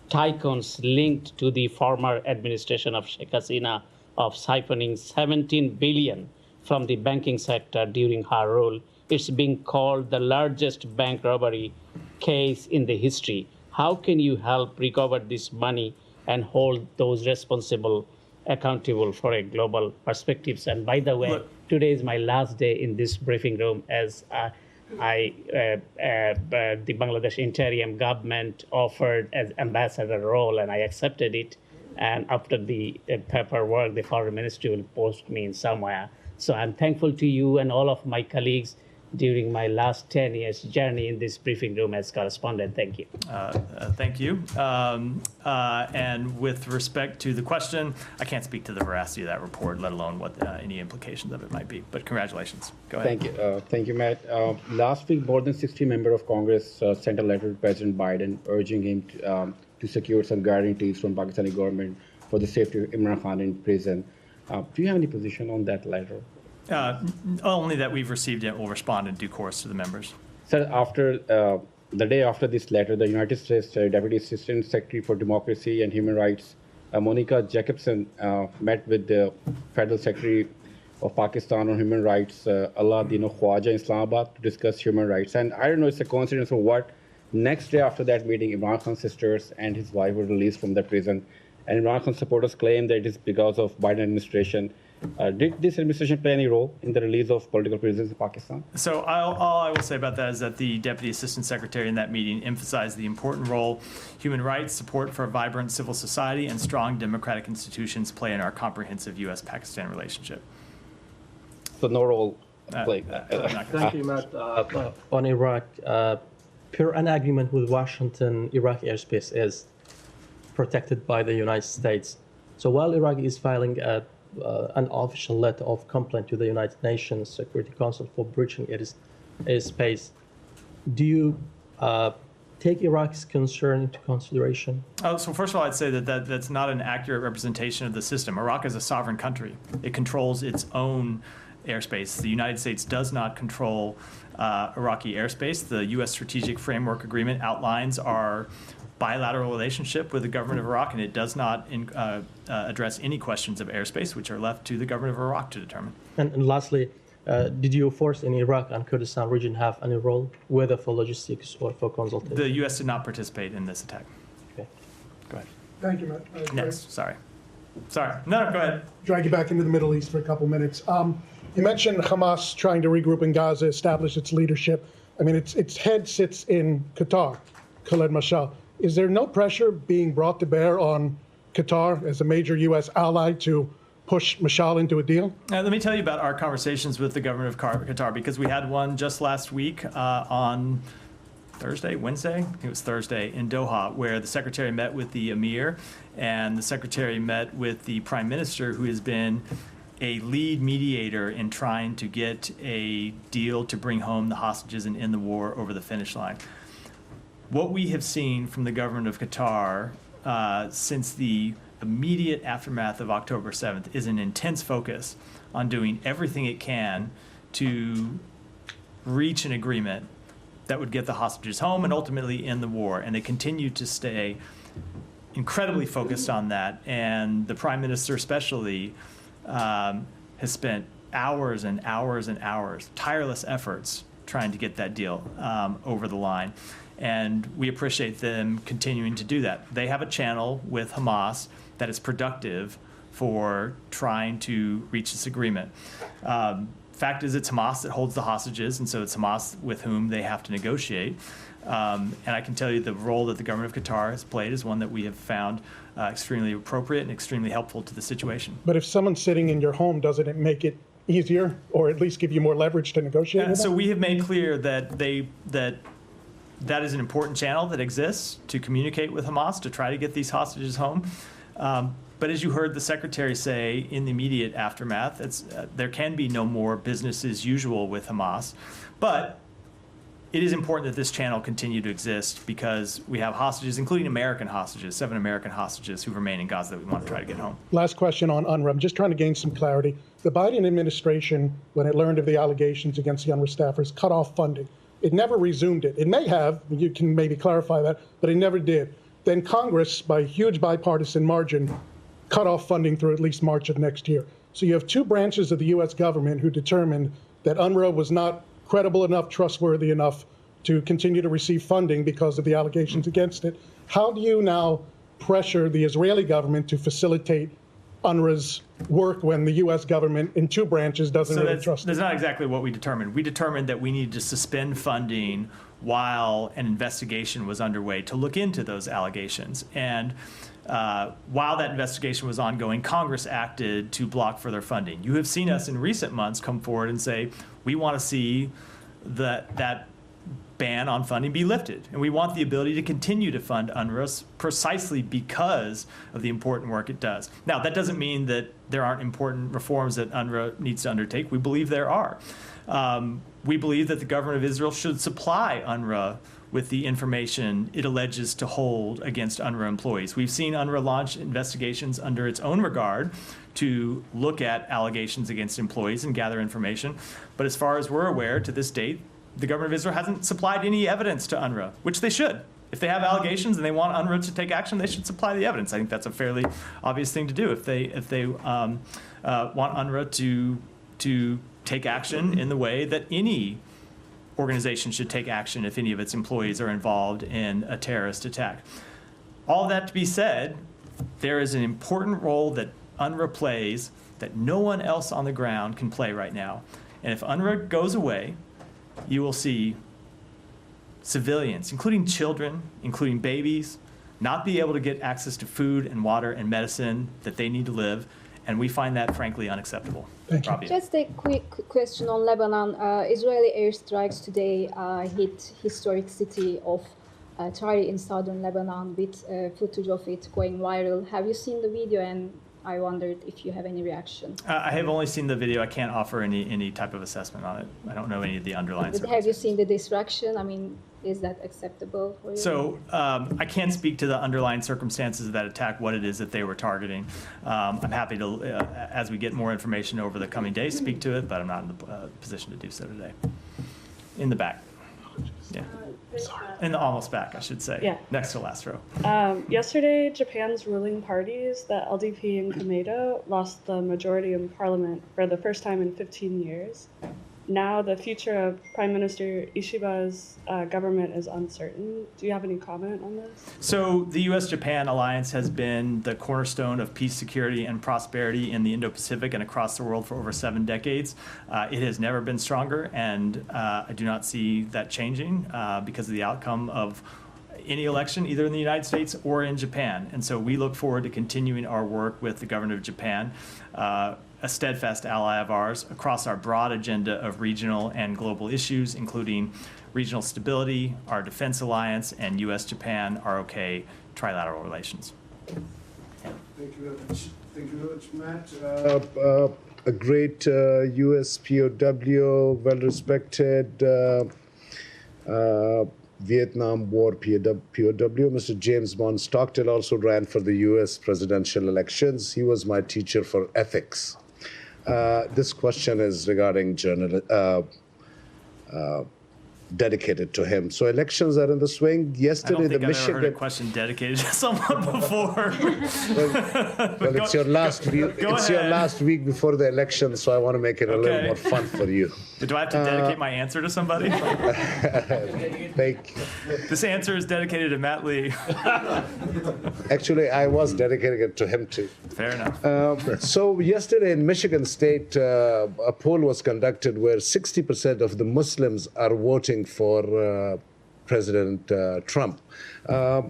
tycoons linked to the former administration of Sheikh Hasina of siphoning 17 billion from the banking sector during her rule. It's being called the largest bank robbery case in the history. how can you help recover this money and hold those responsible accountable for a global perspectives? And by the way, today is my last day in this briefing room as the Bangladesh interim government offered as ambassador role, and I accepted it. And after the paperwork, the foreign ministry will post me in somewhere. So I'm thankful to you and all of my colleagues during my last 10 years journey in this briefing room as correspondent. Thank you. Thank you. And with respect to the question, I can't speak to the veracity of that report, let alone what any implications of it might be. But congratulations. Go ahead. Thank you, Matt. Last week, more than 60 members of Congress sent a letter to President Biden urging him to secure some guarantees from Pakistani government for the safety of Imran Khan in prison. Do you have any position on that letter? Only that we've received it. We'll respond in due course to the members. Sir, after the day after this letter, the United States Deputy Assistant Secretary for Democracy and Human Rights, Monica Jacobson, met with the Federal Secretary of Pakistan on Human Rights, Allah Dino Khwaja, in Islamabad, to discuss human rights. And I don't know, it's a coincidence or what. Next day after that meeting, Imran Khan's sisters and his wife were released from the prison. And Imran Khan's supporters claim that it is because of Biden administration. Did this administration play any role in the release of political prisoners in Pakistan? So all I will say about that is that the Deputy Assistant Secretary in that meeting emphasized the important role human rights, support for a vibrant civil society, and strong democratic institutions play in our comprehensive U.S.-Pakistan relationship. So no role played. Thank you, Matt. On Iraq, per an agreement with Washington, Iraq airspace is protected by the United States. So while Iraq is filing an official letter of complaint to the United Nations Security Council for breaching its airspace, do you take Iraq's concern into consideration? So first of all, I'd say that's not an accurate representation of the system. Iraq is a sovereign country. It controls its own airspace. The United States does not control Iraqi airspace. The U.S. Strategic Framework Agreement outlines our bilateral relationship with the government of Iraq, and it does not address any questions of airspace, which are left to the government of Iraq to determine. And lastly, did your force in Iraq and Kurdistan region have any role, whether for logistics or for consultation? The U.S. did not participate in this attack. Okay. Go ahead. Thank you, Matt. Next. Sorry. No, go ahead. Drag you back into the Middle East for a couple minutes. You mentioned Hamas trying to regroup in Gaza, establish its leadership. I mean, its head sits in Qatar, Khaled Mashal. Is there no pressure being brought to bear on Qatar as a major U.S. ally to push Mashal into a deal? Let me tell you about our conversations with the government of Qatar, because we had one just last week on Wednesday? I think it was Thursday in Doha, where the secretary met with the emir and the secretary met with the prime minister, who has been a lead mediator in trying to get a deal to bring home the hostages and end the war over the finish line. What we have seen from the government of Qatar since the immediate aftermath of October 7th is an intense focus on doing everything it can to reach an agreement that would get the hostages home and ultimately end the war. And they continue to stay incredibly focused on that. And the Prime Minister especially has spent hours and hours and hours, tireless efforts, trying to get that deal over the line. And we appreciate them continuing to do that. They have a channel with Hamas that is productive for trying to reach this agreement. Fact is, it's Hamas that holds the hostages, and so it's Hamas with whom they have to negotiate. And I can tell you the role that the government of Qatar has played is one that we have found extremely appropriate and extremely helpful to the situation. But if someone's sitting in your home, doesn't it make it easier, or at least give you more leverage to negotiate with them? So we have made clear that that is an important channel that exists to communicate with Hamas to try to get these hostages home. But as you heard the secretary say in the immediate aftermath, there can be no more business as usual with Hamas. But it is important that this channel continue to exist because we have hostages, including American hostages, 7 American hostages who remain in Gaza that we want to try to get home. Last question on UNRWA. I'm just trying to gain some clarity. The Biden administration, when it learned of the allegations against the UNRWA staffers, cut off funding. It never resumed it. It may have, you can maybe clarify that, but it never did. Then Congress, by huge bipartisan margin, cut off funding through at least March of next year. So you have 2 branches of the U.S. government who determined that UNRWA was not credible enough, trustworthy enough to continue to receive funding because of the allegations against it. How do you now pressure the Israeli government to facilitate UNRWA's work when the U.S. government in two branches doesn't really trust it? That's not exactly what we determined. We determined that we needed to suspend funding while an investigation was underway to look into those allegations. And while that investigation was ongoing, Congress acted to block further funding. You have seen us in recent months come forward and say, we want to see that ban on funding be lifted. And we want the ability to continue to fund UNRWA precisely because of the important work it does. Now, that doesn't mean that there aren't important reforms that UNRWA needs to undertake. We believe there are. We believe that the government of Israel should supply UNRWA with the information it alleges to hold against UNRWA employees. We've seen UNRWA launch investigations under its own regard to look at allegations against employees and gather information. But as far as we're aware, to this date, the government of Israel hasn't supplied any evidence to UNRWA, which they should. If they have allegations and they want UNRWA to take action, they should supply the evidence. I think that's a fairly obvious thing to do. If they want UNRWA to take action in the way that any organization should take action if any of its employees are involved in a terrorist attack. All that to be said, there is an important role that UNRWA plays that no one else on the ground can play right now. And if UNRWA goes away, you will see civilians, including children, including babies, not be able to get access to food and water and medicine that they need to live. And we find that, frankly, unacceptable. Thank you. Rabia. Just a quick question on Lebanon. Israeli airstrikes today hit historic city of Tari in southern Lebanon with footage of it going viral. Have you seen the video? And I wondered if you have any reaction. I have only seen the video. I can't offer any type of assessment on it. I don't know any of the underlying But have you seen the destruction? I mean, is that acceptable for you? So I can't speak to the underlying circumstances of that attack, what it is that they were targeting. I'm happy to, as we get more information over the coming days, speak to it, but I'm not in the position to do so today. In the back. Yeah. In the almost back, I should say. Yeah. Next to last row. Yesterday, Japan's ruling parties, the LDP and Komeito, lost the majority in parliament for the first time in 15 years. Now the future of Prime Minister Ishiba's government is uncertain. Do you have any comment on this? So the U.S.-Japan alliance has been the cornerstone of peace, security, and prosperity in the Indo-Pacific and across the world for over 7 decades. It has never been stronger, and I do not see that changing because of the outcome of any election, either in the United States or in Japan. And so we look forward to continuing our work with the government of Japan, a steadfast ally of ours, across our broad agenda of regional and global issues, including regional stability, our defense alliance, and U.S.-Japan ROK trilateral relations. Thank you very much. Thank you very much, Matt. A great U.S. POW, well-respected Vietnam War POW. Mr. James Bond Stockdale also ran for the U.S. presidential elections. He was my teacher for ethics. This question is regarding dedicated to him. So elections are in the swing. Yesterday, the Michigan. I don't think I've ever heard a question dedicated to someone before. Well, it's your last week. It's your last week before the election, so I want to make it a little more fun for you. Do I have to dedicate my answer to somebody? Thank you. This answer is dedicated to Matt Lee. Actually, I was dedicating it to him too. Fair enough. So yesterday in Michigan State, a poll was conducted where 60% of the Muslims are voting for President Trump. For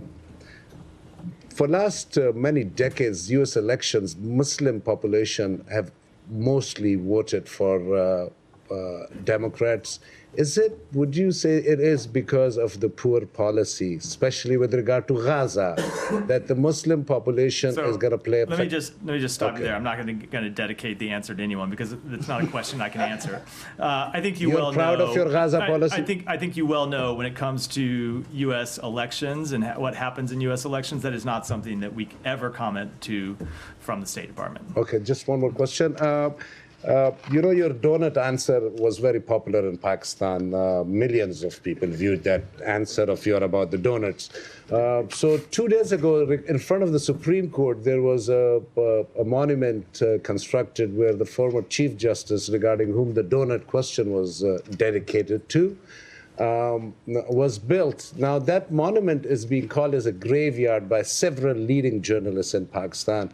last many decades, U.S. elections, Muslim population have mostly voted for Democrats. Would you say it is because of the poor policy, especially with regard to Gaza, that the Muslim population is going to play a... Let me just stop you there. I'm not going to dedicate the answer to anyone because it's not a question I can answer. I think you well know... You're proud of your Gaza policy? I think you well know when it comes to U.S. elections and what happens in U.S. elections, that is not something that we ever comment to from the State Department. Okay, just one more question. Your donut answer was very popular in Pakistan. Millions of people viewed that answer of yours about the donuts. So 2 days ago, in front of the Supreme Court, there was a monument constructed where the former Chief Justice, regarding whom the donut question was dedicated to, was built. Now that monument is being called as a graveyard by several leading journalists in Pakistan.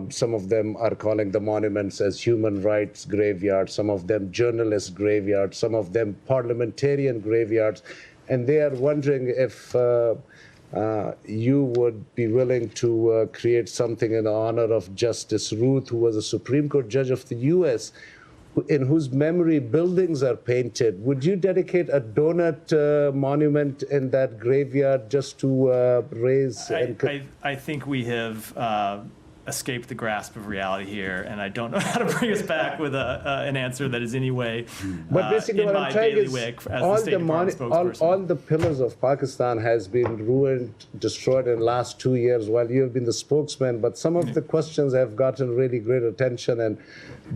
Some of them are calling the monuments as human rights graveyards, some of them journalist graveyards, some of them parliamentarian graveyards, and they are wondering if you would be willing to create something in honor of Justice Ruth, who was a Supreme Court judge of the U.S., in whose memory buildings are painted. Would you dedicate a donut monument in that graveyard just to raise? I think we have escaped the grasp of reality here, and I don't know how to bring us back with an answer that is any way But basically in what my I'm saying is bailiwick as the State Department spokesperson. all the pillars of Pakistan has been ruined, destroyed in the last 2 years while you have been the spokesman, but some of the questions have gotten really great attention, and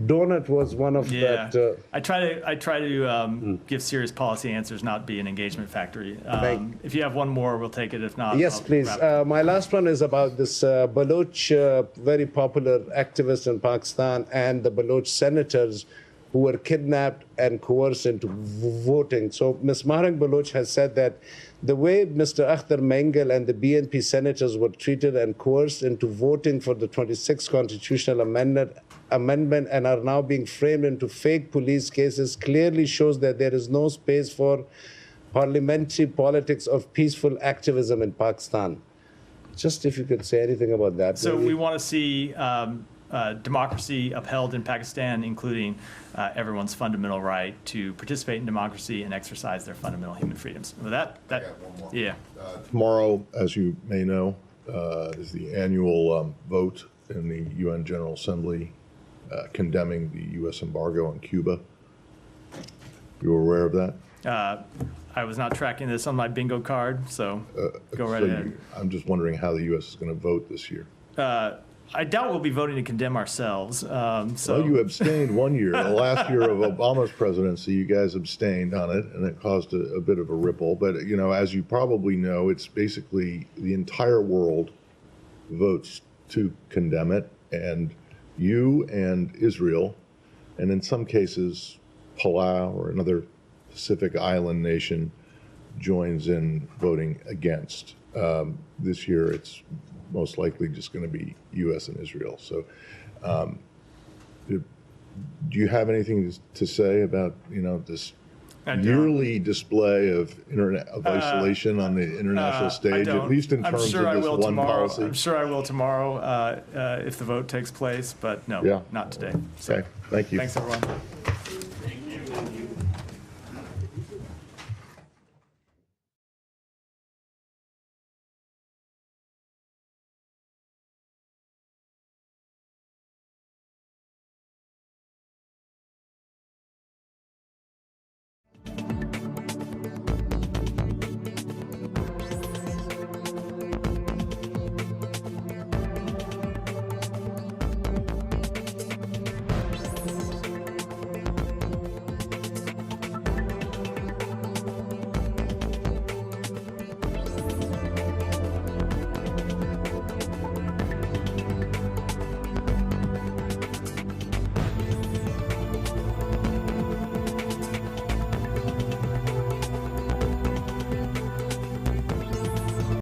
donut was one of that. I try to give serious policy answers, not be an engagement factory. If you have one more, we'll take it. If not, Yes, please. My last one is about this Baloch, very popular activist in Pakistan, and the Baloch senators who were kidnapped and coerced into voting. So Ms. Mahrang Baloch has said that the way Mr. Akhtar Mengal and the BNP senators were treated and coerced into voting for the 26th constitutional amendment and are now being framed into fake police cases clearly shows that there is no space for parliamentary politics of peaceful activism in Pakistan. Just if you could say anything about that. So maybe. we want to see democracy upheld in Pakistan, including everyone's fundamental right to participate in democracy and exercise their fundamental human freedoms. With that, I got one more. Yeah. Tomorrow, as you may know, is the annual vote in the UN General Assembly condemning the U.S. embargo on Cuba. You were aware of that? I was not tracking this on my bingo card, so go right ahead. I'm just wondering how the U.S. is going to vote this year. I doubt we'll be voting to condemn ourselves. Well, you abstained one year. The last year of Obama's presidency, you guys abstained on it, and it caused a bit of a ripple. But, you know, as you probably know, it's basically the entire world votes to condemn it, and you and Israel, and in some cases, Palau or another Pacific island nation joins in voting against. This year, it's most likely just going to be U.S. and Israel. So, do you have anything to say about this yearly display of isolation on the international stage, at least in terms of this one policy? I'm sure I will tomorrow if the vote takes place, but no, not today. So, okay, thank you. Thanks, everyone.